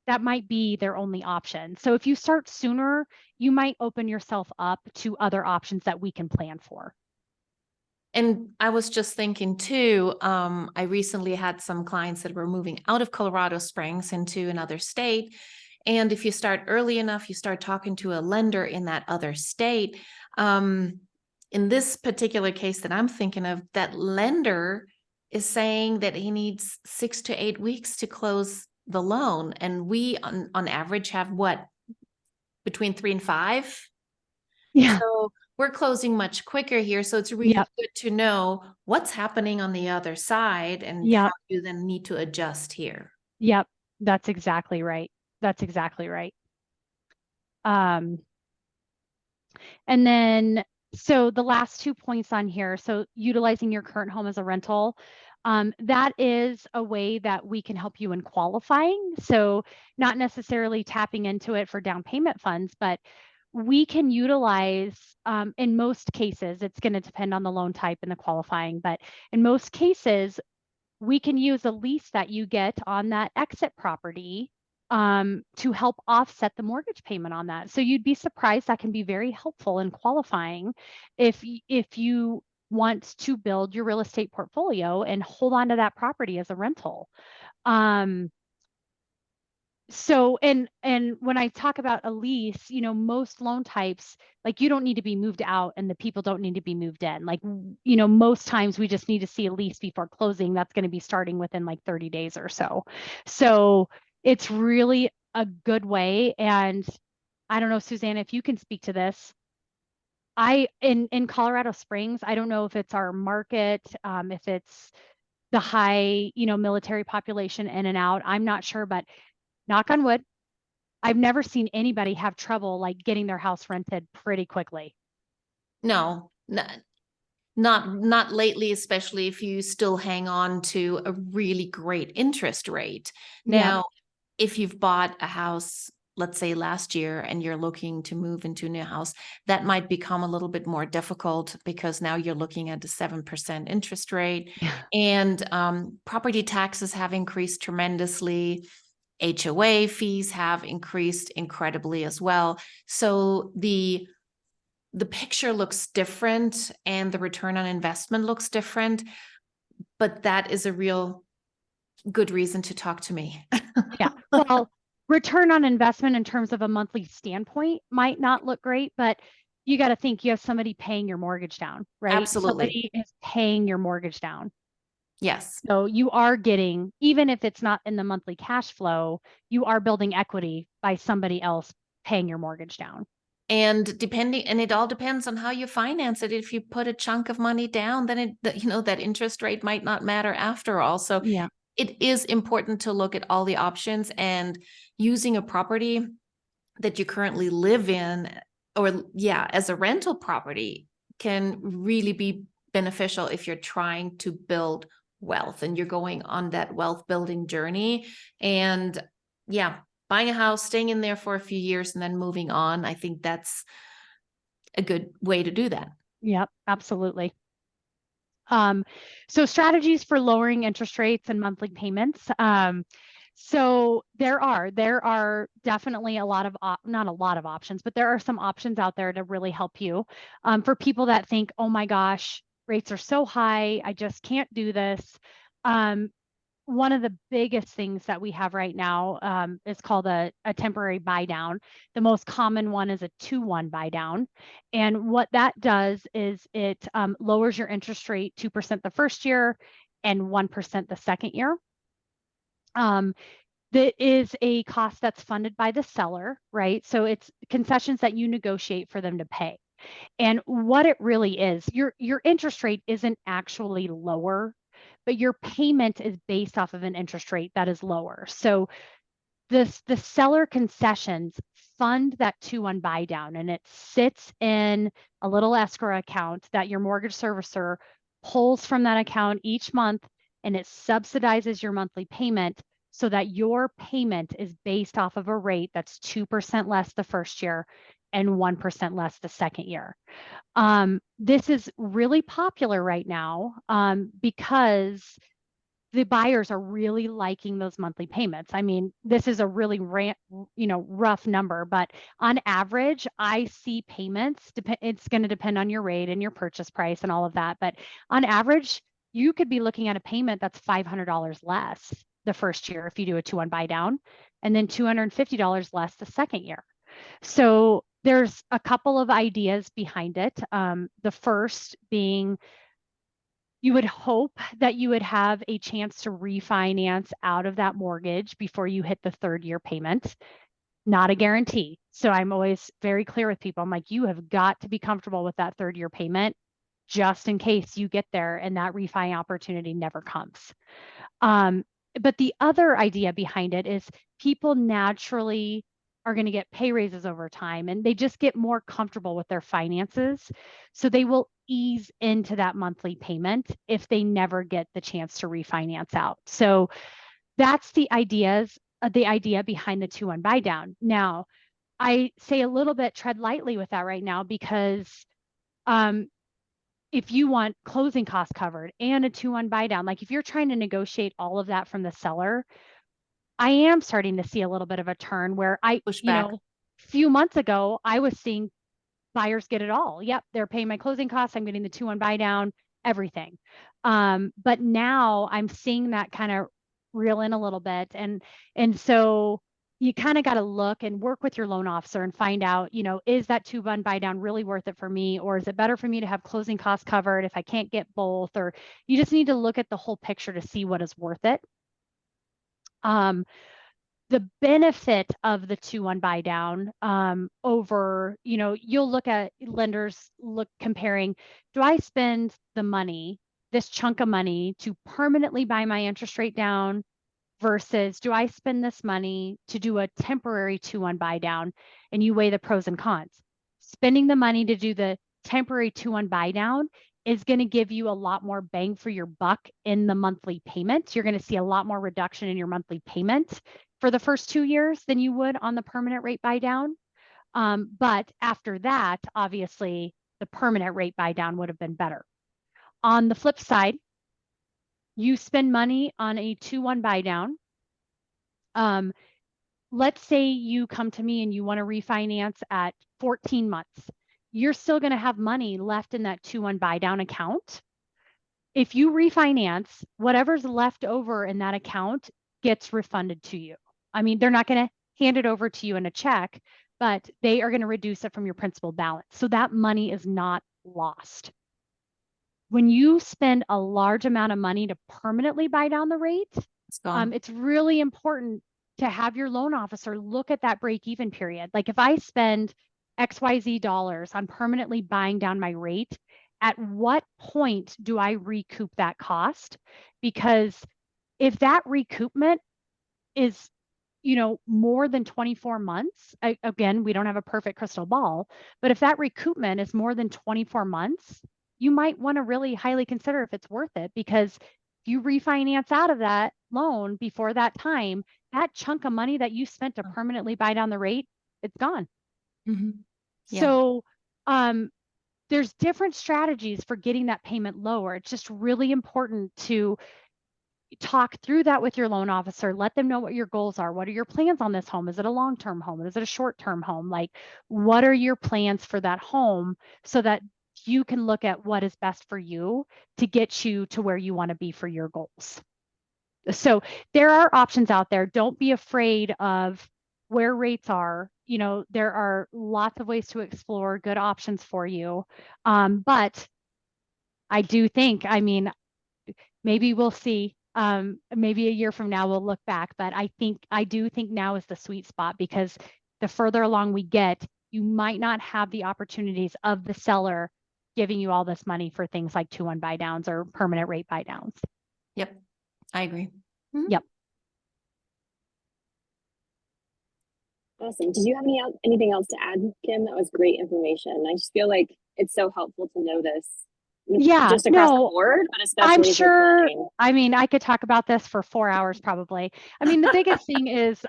That might be their only option. So if you start sooner, you might open yourself up to other options that we can plan for. And I was just thinking too, I recently had some clients that were moving out of Colorado Springs into another state. And if you start early enough, you start talking to a lender in that other state. In this particular case that I'm thinking of, that lender is saying that he needs 6 to 8 weeks to close the loan. And we on average have what? Between 3 and 5? Yeah. So we're closing much quicker here. So it's really good to know what's happening on the other side and how you then need to adjust here. Yep. That's exactly right. That's exactly right. And then, so the last 2 points on here, so utilizing your current home as a rental, that is a way that we can help you in qualifying. So not necessarily tapping into it for down payment funds, but we can utilize, in most cases, it's going to depend on the loan type and the qualifying, but in most cases, we can use a lease that you get on that exit property to help offset the mortgage payment on that. So you'd be surprised that can be very helpful in qualifying if you want to build your real estate portfolio and hold on to that property as a rental. So and when I talk about a lease, you know, most loan types, like you don't need to be moved out and the people don't need to be moved in. Like, you know, most times we just need to see a lease before closing. That's going to be starting within like 30 days or so. So it's really a good way. And I don't know, Suzanne, if you can speak to this. In Colorado Springs, I don't know if it's our market, if it's the high, you know, military population in and out. I'm not sure, but knock on wood, I've never seen anybody have trouble like getting their house rented pretty quickly. No, not lately, especially if you still hang on to a really great interest rate. Now, if you've bought a house, let's say last year, and you're looking to move into a new house, that might become a little bit more difficult because now you're looking at a 7% interest rate, Yeah. and property taxes have increased tremendously. HOA fees have increased incredibly as well. So the picture looks different and the return on investment looks different, but that is a real good reason to talk to me. Yeah. Well, return on investment in terms of a monthly standpoint might not look great, but you got to think you have somebody paying your mortgage down, right? Absolutely. Somebody is paying your mortgage down. Yes. So you are getting, even if it's not in the monthly cash flow, you are building equity by somebody else paying your mortgage down. And it all depends on how you finance it. If you put a chunk of money down, then that interest rate might not matter after all. So Yeah. it is important to look at all the options, and using a property that you currently live in, or as a rental property, can really be beneficial if you're trying to build wealth and you're going on that wealth building journey. And buying a house, staying in there for a few years and then moving on, I think that's a good way to do that. Yep, absolutely. So strategies for lowering interest rates and monthly payments. So there are definitely not a lot of options, but there are some options out there to really help you. For people that think, oh my gosh, rates are so high, I just can't do this. One of the biggest things that we have right now is called a temporary buy down. The most common one is a 2-1 buy down. And what that does is it lowers your interest rate 2% the first year and 1% the second year. That is a cost that's funded by the seller, right? So it's concessions that you negotiate for them to pay. And what it really is, your interest rate isn't actually lower, but your payment is based off of an interest rate that is lower. So the seller concessions fund that 2-1 buy down, and it sits in a little escrow account that your mortgage servicer pulls from that account each month, and it subsidizes your monthly payment so that your payment is based off of a rate that's 2% less the first year and 1% less the second year. This is really popular right now because the buyers are really liking those monthly payments. I mean, this is a really rough number, but on average, I see payments. It's going to depend on your rate and your purchase price and all of that, but on average, you could be looking at a payment that's $500 less the first year if you do a 2-1 buy down, and then $250 less the second year. So there's a couple of ideas behind it. The first being, you would hope that you would have a chance to refinance out of that mortgage before you hit the third year payment. Not a guarantee. So I'm always very clear with people. I'm like, you have got to be comfortable with that third year payment just in case you get there and that refi opportunity never comes. But the other idea behind it is people naturally are going to get pay raises over time, and they just get more comfortable with their finances. So they will ease into that monthly payment if they never get the chance to refinance out. So that's the idea behind the 2-1 buy down. Now, I say a little bit tread lightly with that right now, because if you want closing costs covered and a 2-1 buy down, like if you're trying to negotiate all of that from the seller, I am starting to see a little bit of a turn where Pushback. a few months ago, I was seeing buyers get it all. Yep, they're paying my closing costs. I'm getting the 2-1 buy down, everything. But now I'm seeing that kind of reel in a little bit. And so you kind of got to look and work with your loan officer and find out, is that 2-1 buy down really worth it for me? Or is it better for me to have closing costs covered if I can't get both? Or you just need to look at the whole picture to see what is worth it. The benefit of the 2-1 buy down over, you'll look at lenders comparing, do I spend the money, this chunk of money, to permanently buy my interest rate down versus do I spend this money to do a temporary 2-1 buy down? And you weigh the pros and cons. Spending the money to do the temporary 2-1 buy down is going to give you a lot more bang for your buck in the monthly payment. You're going to see a lot more reduction in your monthly payment for the first 2 years than you would on the permanent rate buy down. But after that, obviously, the permanent rate buy down would have been better. On the flip side, you spend money on a 2-1 buy down. Let's say you come to me and you want to refinance at 14 months. You're still going to have money left in that 2-1 buy down account. If you refinance, whatever's left over in that account gets refunded to you. I mean, they're not going to hand it over to you in a check, but they are going to reduce it from your principal balance. So that money is not lost. When you spend a large amount of money to permanently buy down the rate, it's really important to have your loan officer look at that break-even period. Like if I spend XYZ dollars on permanently buying down my rate, at what point do I recoup that cost? Because if that recoupment is, more than 24 months, again, we don't have a perfect crystal ball, but if that recoupment is more than 24 months, you might want to really highly consider if it's worth it, because if you refinance out of that loan before that time, that chunk of money that you spent to permanently buy down the rate, it's gone. Mm-hmm. Yeah. So there's different strategies for getting that payment lower. It's just really important to talk through that with your loan officer. Let them know what your goals are. What are your plans on this home? Is it a long-term home? Is it a short-term home? Like, what are your plans for that home so that you can look at what is best for you to get you to where you want to be for your goals. So there are options out there. Don't be afraid of where rates are. There are lots of ways to explore good options for you. But I do think, maybe we'll see. Maybe a year from now we'll look back, but I do think now is the sweet spot, because the further along we get, you might not have the opportunities of the seller giving you all this money for things like 2-1 buy downs or permanent rate buy downs. Yep, I agree. Mm-hmm. Yep. Awesome. Did you have anything else to add, Kim? That was great information. I just feel like it's so helpful to know this. Yeah, just across the board, but especially I'm sure. I could talk about this for 4 hours probably. The biggest thing is,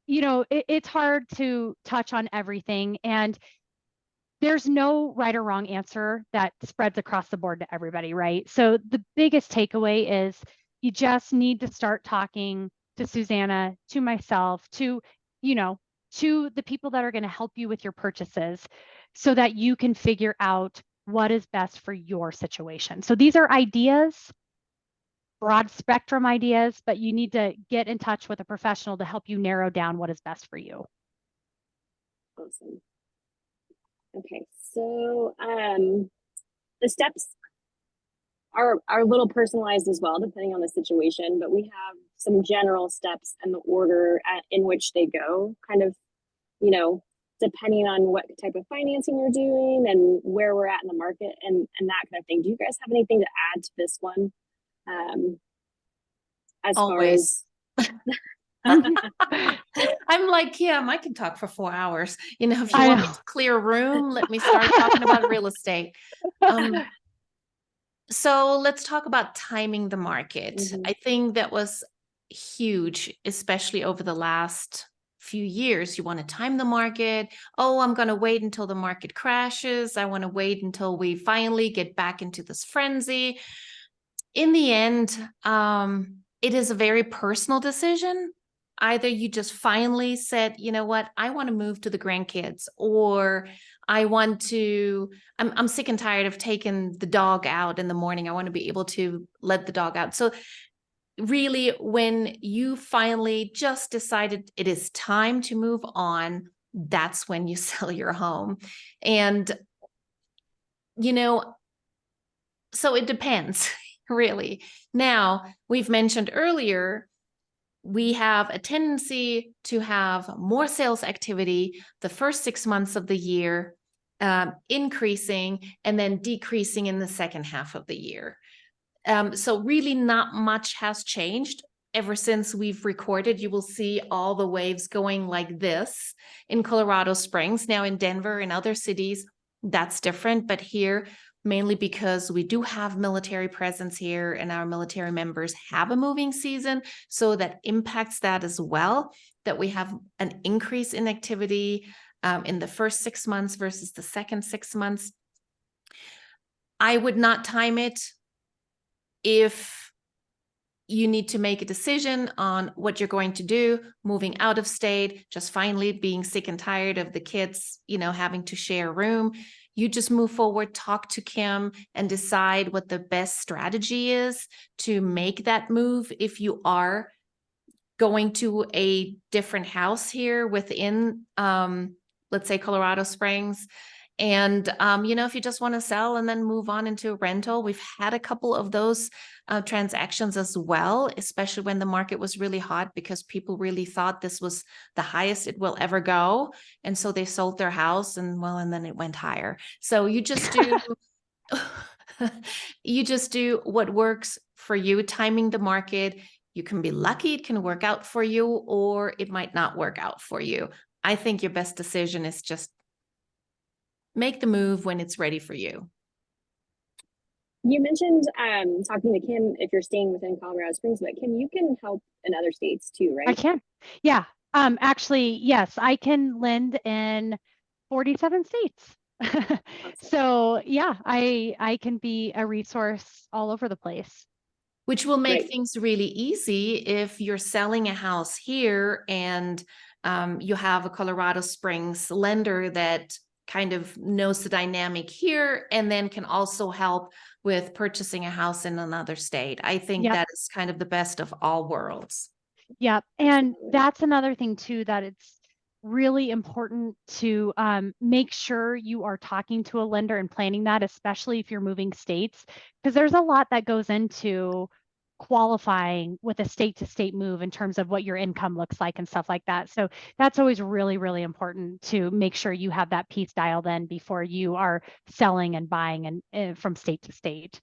it's hard to touch on everything, and there's no right or wrong answer that spreads across the board to everybody, right? So the biggest takeaway is you just need to start talking to Susanna, to myself, to the people that are going to help you with your purchases, so that you can figure out what is best for your situation. So these are ideas, broad spectrum ideas, but you need to get in touch with a professional to help you narrow down what is best for you. Awesome. Okay, so the steps are a little personalized as well, depending on the situation, but we have some general steps and the order in which they go, kind of, depending on what type of financing you're doing and where we're at in the market and that kind of thing. Do you guys have anything to add to this one? As Always. far as I'm like, Kim, I can talk for 4 hours. You know, if you I want me know. to clear a room, let me start talking about real estate. So let's talk about timing the market. Mhm. I think that was huge, especially over the last few years. You want to time the market. Oh, I'm going to wait until the market crashes. I want to wait until we finally get back into this frenzy. In the end, it is a very personal decision. Either you just finally said, you know what, I want to move to the grandkids, or I'm sick and tired of taking the dog out in the morning. I want to be able to let the dog out. So really, when you finally just decided it is time to move on, that's when you sell your home. And, you know, so it depends, really. Now, we've mentioned earlier, we have a tendency to have more sales activity the first 6 months of the year, increasing and then decreasing in the second half of the year. So really not much has changed ever since we've recorded. You will see all the waves going like this in Colorado Springs. Now in Denver and other cities, that's different, but here, mainly because we do have military presence here and our military members have a moving season. So that impacts that as well, that we have an increase in activity in the first 6 months versus the second 6 months. I would not time it if you need to make a decision on what you're going to do, moving out of state, just finally being sick and tired of the kids, you know, having to share a room. You just move forward, talk to Kim, and decide what the best strategy is to make that move. If you are going to a different house here within, let's say, Colorado Springs, and, you know, if you just want to sell and then move on into a rental, we've had a couple of those transactions as well, especially when the market was really hot because people really thought this was the highest it will ever go. And so they sold their house and then it went higher. So you just do, you just do what works for you, timing the market. You can be lucky, it can work out for you, or it might not work out for you. I think your best decision is just make the move when it's ready for you. You mentioned talking to Kim if you're staying within Colorado Springs, but Kim, you can help in other states too, right? I can. Yeah. Actually, yes, I can lend in 47 states. Awesome. So yeah, I can be a resource all over the place. Which will make Great. things really easy if you're selling a house here and you have a Colorado Springs lender that kind of knows the dynamic here and then can also help with purchasing a house in another state. I think Yep. that is kind of the best of all worlds. Yep. And Absolutely. that's another thing too, that it's really important to make sure you are talking to a lender and planning that, especially if you're moving states, because there's a lot that goes into qualifying with a state to state move in terms of what your income looks like and stuff like that. So that's always really, really important to make sure you have that piece dialed in before you are selling and buying and from state to state.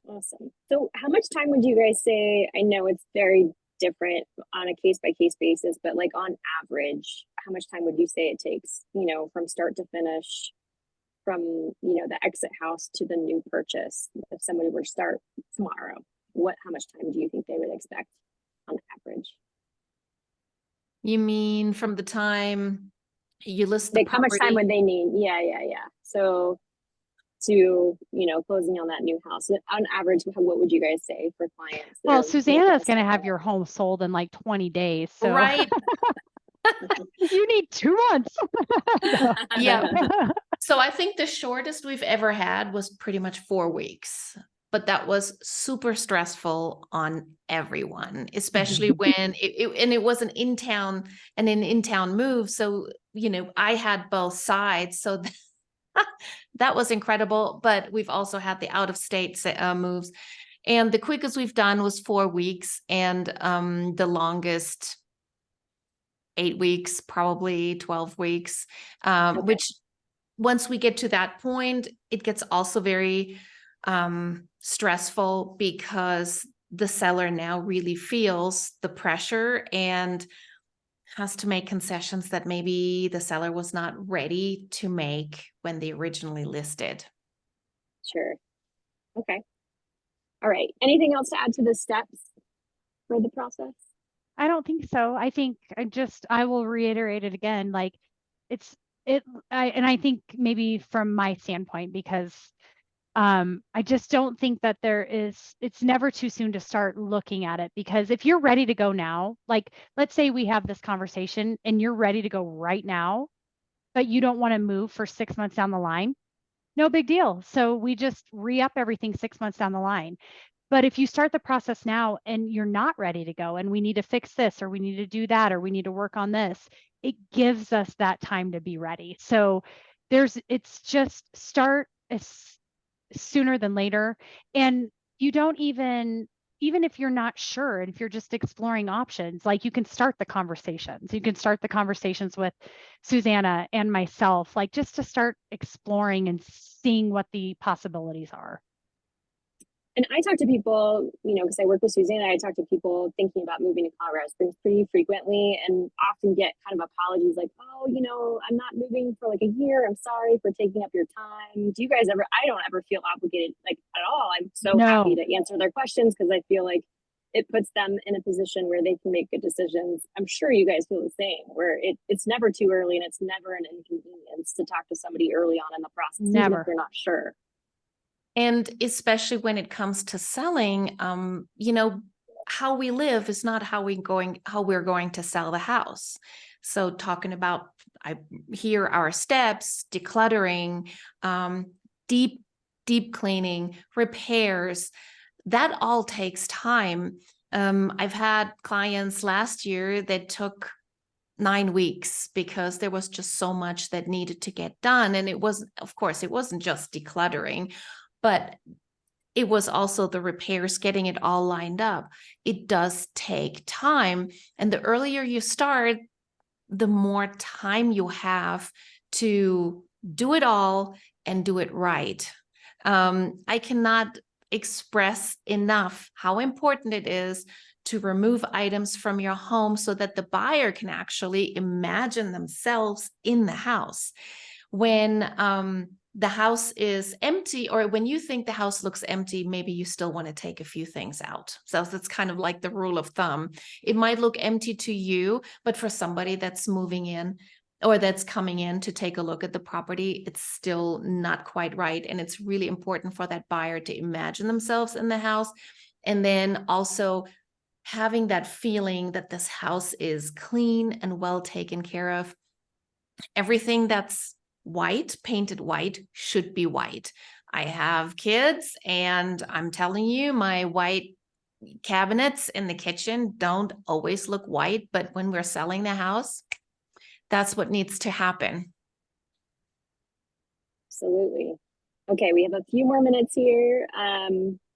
Awesome. So how much time would you guys say, I know it's very different on a case by case basis, but like on average, how much time would you say it takes, you know, from start to finish, from, you know, the exit house to the new purchase? If somebody were to start tomorrow, how much time do you think they would expect on average? You mean from the time you list the Like how much time property? would they need? Yeah. So to, you know, closing on that new house on average, what would you guys say for clients that Well, are looking Susanna's to going to step have up? your home sold in like 20 days. So Right. you need 2 months. Yeah. So I think the shortest we've ever had was pretty much 4 weeks, but that was super stressful on everyone, especially when it was an in-town move. So, you know, I had both sides. So that was incredible, but we've also had the out of state moves. And the quickest we've done was 4 weeks, and the longest 8 weeks, probably 12 weeks, Okay. which once we get to that point, it gets also very stressful because the seller now really feels the pressure and has to make concessions that maybe the seller was not ready to make when they originally listed. Sure. Okay. All right. Anything else to add to the steps for the process? I don't think so. I think I will reiterate it again. Like I think maybe from my standpoint, because I just don't think that it's never too soon to start looking at it, because if you're ready to go now, like let's say we have this conversation and you're ready to go right now, but you don't want to move for 6 months down the line, no big deal. So we just re-up everything 6 months down the line. But if you start the process now and you're not ready to go and we need to fix this or we need to do that or we need to work on this, it gives us that time to be ready. So it's just start as sooner than later. And you don't even if you're not sure, and if you're just exploring options, like you can start the conversations. You can start the conversations with Susanna and myself, like just to start exploring and seeing what the possibilities are. And I talk to people, because I work with Susanna, I talk to people thinking about moving to Colorado Springs pretty frequently and often get kind of apologies like, oh, I'm not moving for like a year. I'm sorry for taking up your time. Do you guys ever, I don't ever feel obligated like at all. I'm so happy to answer their questions because I feel like it puts them in a position where they can make good decisions. I'm sure you guys feel the same, where it's never too early and it's never an inconvenience to talk to somebody early on in the process, even if you're not sure. And especially when it comes to selling, how we live is not how we're going to sell the house. So talking about, here our steps, decluttering, deep cleaning, repairs, that all takes time. I've had clients last year that took 9 weeks because there was just so much that needed to get done. And it wasn't just decluttering, but it was also the repairs, getting it all lined up. It does take time. And the earlier you start, the more time you have to do it all and do it right. I cannot express enough how important it is to remove items from your home so that the buyer can actually imagine themselves in the house. When the house is empty, or when you think the house looks empty, maybe you still want to take a few things out. So that's kind of like the rule of thumb. It might look empty to you, but for somebody that's moving in or that's coming in to take a look at the property, it's still not quite right. And it's really important for that buyer to imagine themselves in the house. And then also having that feeling that this house is clean and well taken care of. Everything that's white, painted white, should be white. I have kids, and I'm telling you, my white cabinets in the kitchen don't always look white, but when we're selling the house, that's what needs to happen. Absolutely. Okay, we have a few more minutes here.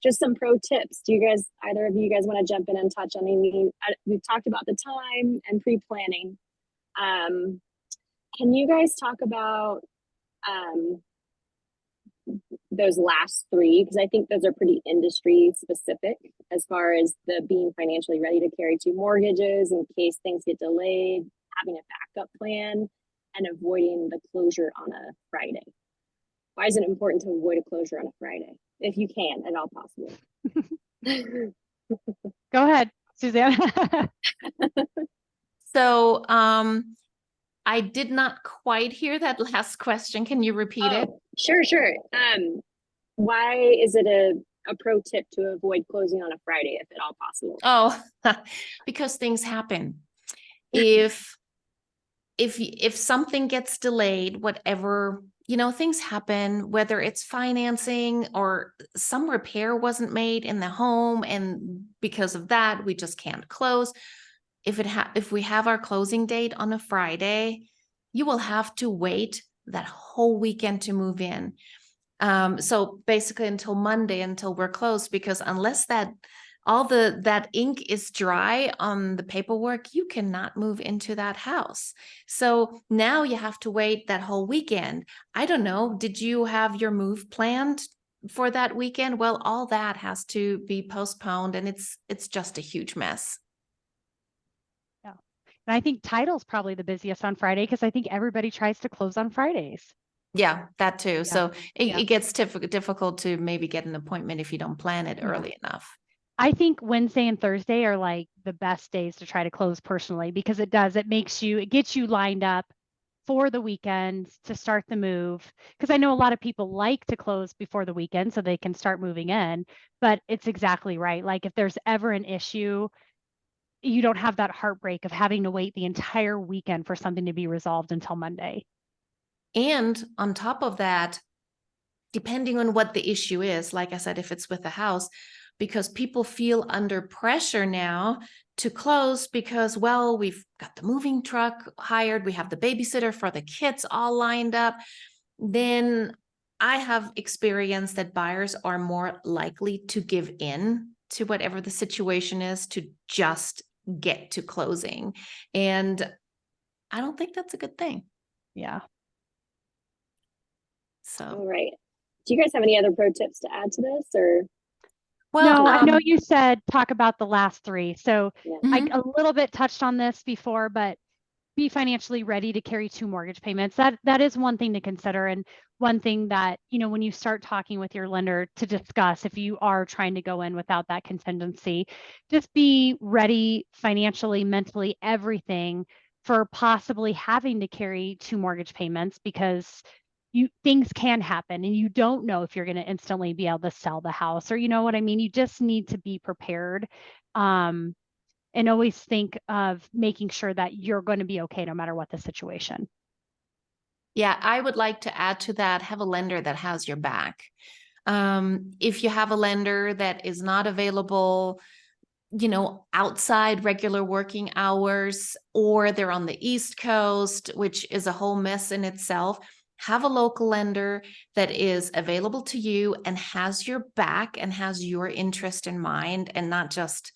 Just some pro tips. Either of you guys want to jump in and touch on any? We've talked about the time and pre-planning. Can you guys talk about those last three? Because I think those are pretty industry specific as far as the being financially ready to carry 2 mortgages in case things get delayed, having a backup plan, and avoiding the closure on a Friday. Why is it important to avoid a closure on a Friday if you can at all possible? Go ahead, Susanna. So I did not quite hear that last question. Can you repeat it? Sure. Why is it a pro tip to avoid closing on a Friday if at all possible? Oh, because things happen. If something gets delayed, whatever, things happen, whether it's financing or some repair wasn't made in the home, and because of that, we just can't close. If we have our closing date on a Friday, you will have to wait that whole weekend to move in. So basically until Monday, until we're closed, because unless that ink is dry on the paperwork, you cannot move into that house. So now you have to wait that whole weekend. I don't know. Did you have your move planned for that weekend, well, all that has to be postponed, and it's just a huge mess. Yeah. And I think title's probably the busiest on Friday because I think everybody tries to close on Fridays. Yeah, that too. Yeah. So Yeah. it gets difficult to maybe get an appointment if you don't plan it Yeah. early enough. I think Wednesday and Thursday are like the best days to try to close personally because it gets you lined up for the weekend to start the move. Because I know a lot of people like to close before the weekend so they can start moving in, but it's exactly right. Like if there's ever an issue, you don't have that heartbreak of having to wait the entire weekend for something to be resolved until Monday. And on top of that, depending on what the issue is, like I said, if it's with the house, because people feel under pressure now to close because, well, we've got the moving truck hired, we have the babysitter for the kids all lined up, then I have experienced that buyers are more likely to give in to whatever the situation is to just get to closing. And I don't think that's a good thing. Yeah. So, All right. Do you guys have any other pro tips to add to this, or? No, I know you said talk about the last three. So Yeah. I a little bit touched on this before, but be financially ready to carry 2 mortgage payments. That is one thing to consider, and one thing that, when you start talking with your lender to discuss if you are trying to go in without that contingency, just be ready financially, mentally, everything for possibly having to carry 2 mortgage payments because things can happen and you don't know if you're going to instantly be able to sell the house, or you know what I mean? You just need to be prepared. And always think of making sure that you're going to be okay no matter what the situation. Yeah, I would like to add to that, have a lender that has your back. If you have a lender that is not available, outside regular working hours, or they're on the East Coast, which is a whole mess in itself, have a local lender that is available to you and has your back and has your interest in mind, and not just,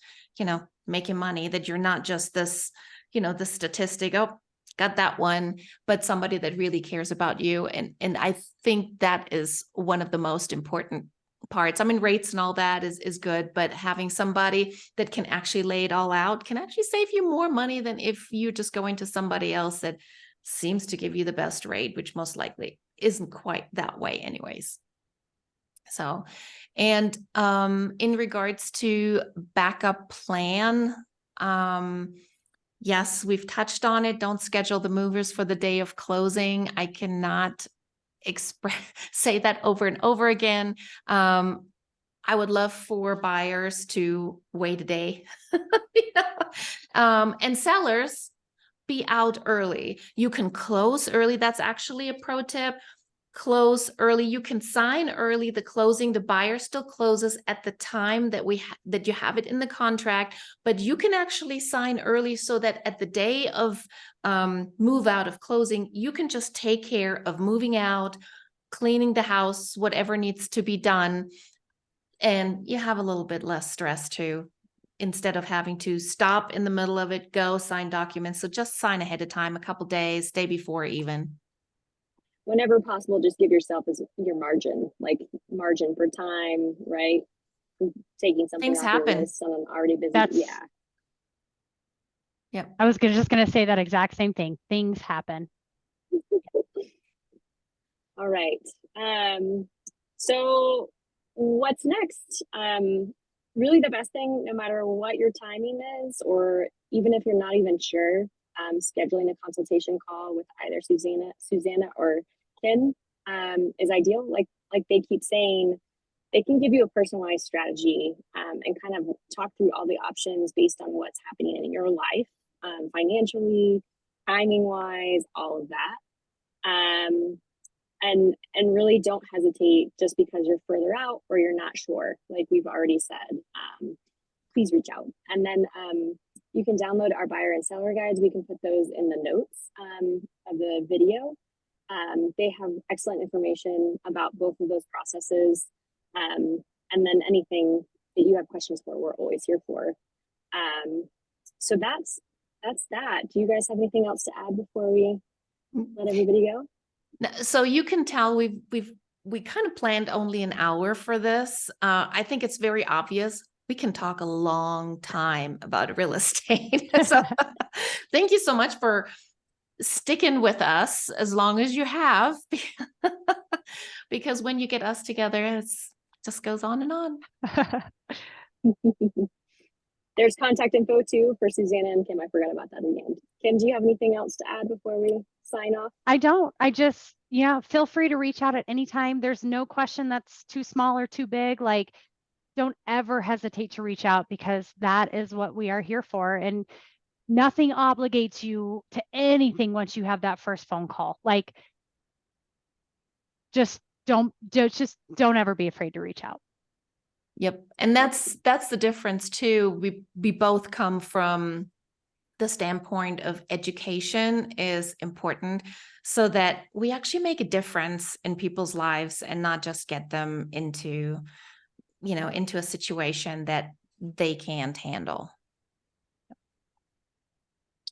making money, that you're not just this, the statistic, oh, got that one, but somebody that really cares about you. And I think that is one of the most important parts. I mean, rates and all that is good, but having somebody that can actually lay it all out can actually save you more money than if you're just going to somebody else that seems to give you the best rate, which most likely isn't quite that way anyways. So, and in regards to backup plan, yes, we've touched on it. Don't schedule the movers for the day of closing. I cannot say that over and over again. I would love for buyers to wait a day. And sellers, be out early. You can close early. That's actually a pro tip. Close early. You can sign early. The closing, the buyer still closes at the time that that you have it in the contract, but you can actually sign early so that at the day of move out of closing, you can just take care of moving out, cleaning the house, whatever needs to be done, and you have a little bit less stress too, instead of having to stop in the middle of it, go sign documents. So just sign ahead of time, a couple days, day before even. Whenever possible, just give yourself your margin, like margin for time, right? Taking something Things off happen. your list on an already busy. Yeah. Yep. I was just going to say that exact same thing. Things happen. All right. So what's next? Really the best thing, no matter what your timing is, or even if you're not even sure, scheduling a consultation call with either Susanna or Kim is ideal. Like they keep saying, they can give you a personalized strategy and kind of talk through all the options based on what's happening in your life, financially, timing wise, all of that. And really don't hesitate just because you're further out or you're not sure, like we've already said. Please reach out. And then you can download our buyer and seller guides. We can put those in the notes of the video. They have excellent information about both of those processes. And then anything that you have questions for, we're always here for. So that's that. Do you guys have anything else to add before we let everybody go? So you can tell we've we kind of planned only an hour for this. I think it's very obvious. We can talk a long time about real estate. So thank you so much for sticking with us as long as you have, because when you get us together, it's just goes on and on. There's contact info too for Susanna and Kim. I forgot about that in the end. Kim, do you have anything else to add before we sign off? I don't. I just, yeah, feel free to reach out at any time. There's no question that's too small or too big. Like, don't ever hesitate to reach out, because that is what we are here for. And nothing obligates you to anything once you have that first phone call. Like, just don't ever be afraid to reach out. Yep. And that's the difference too. We both come from the standpoint of education is important, so that we actually make a difference in people's lives and not just get them into, into a situation that they can't handle.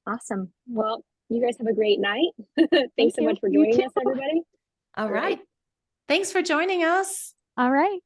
Awesome. Well, you guys have a great night. Thanks Thank so you. much for You joining too. us, everybody. All right. Thanks for joining us. All right.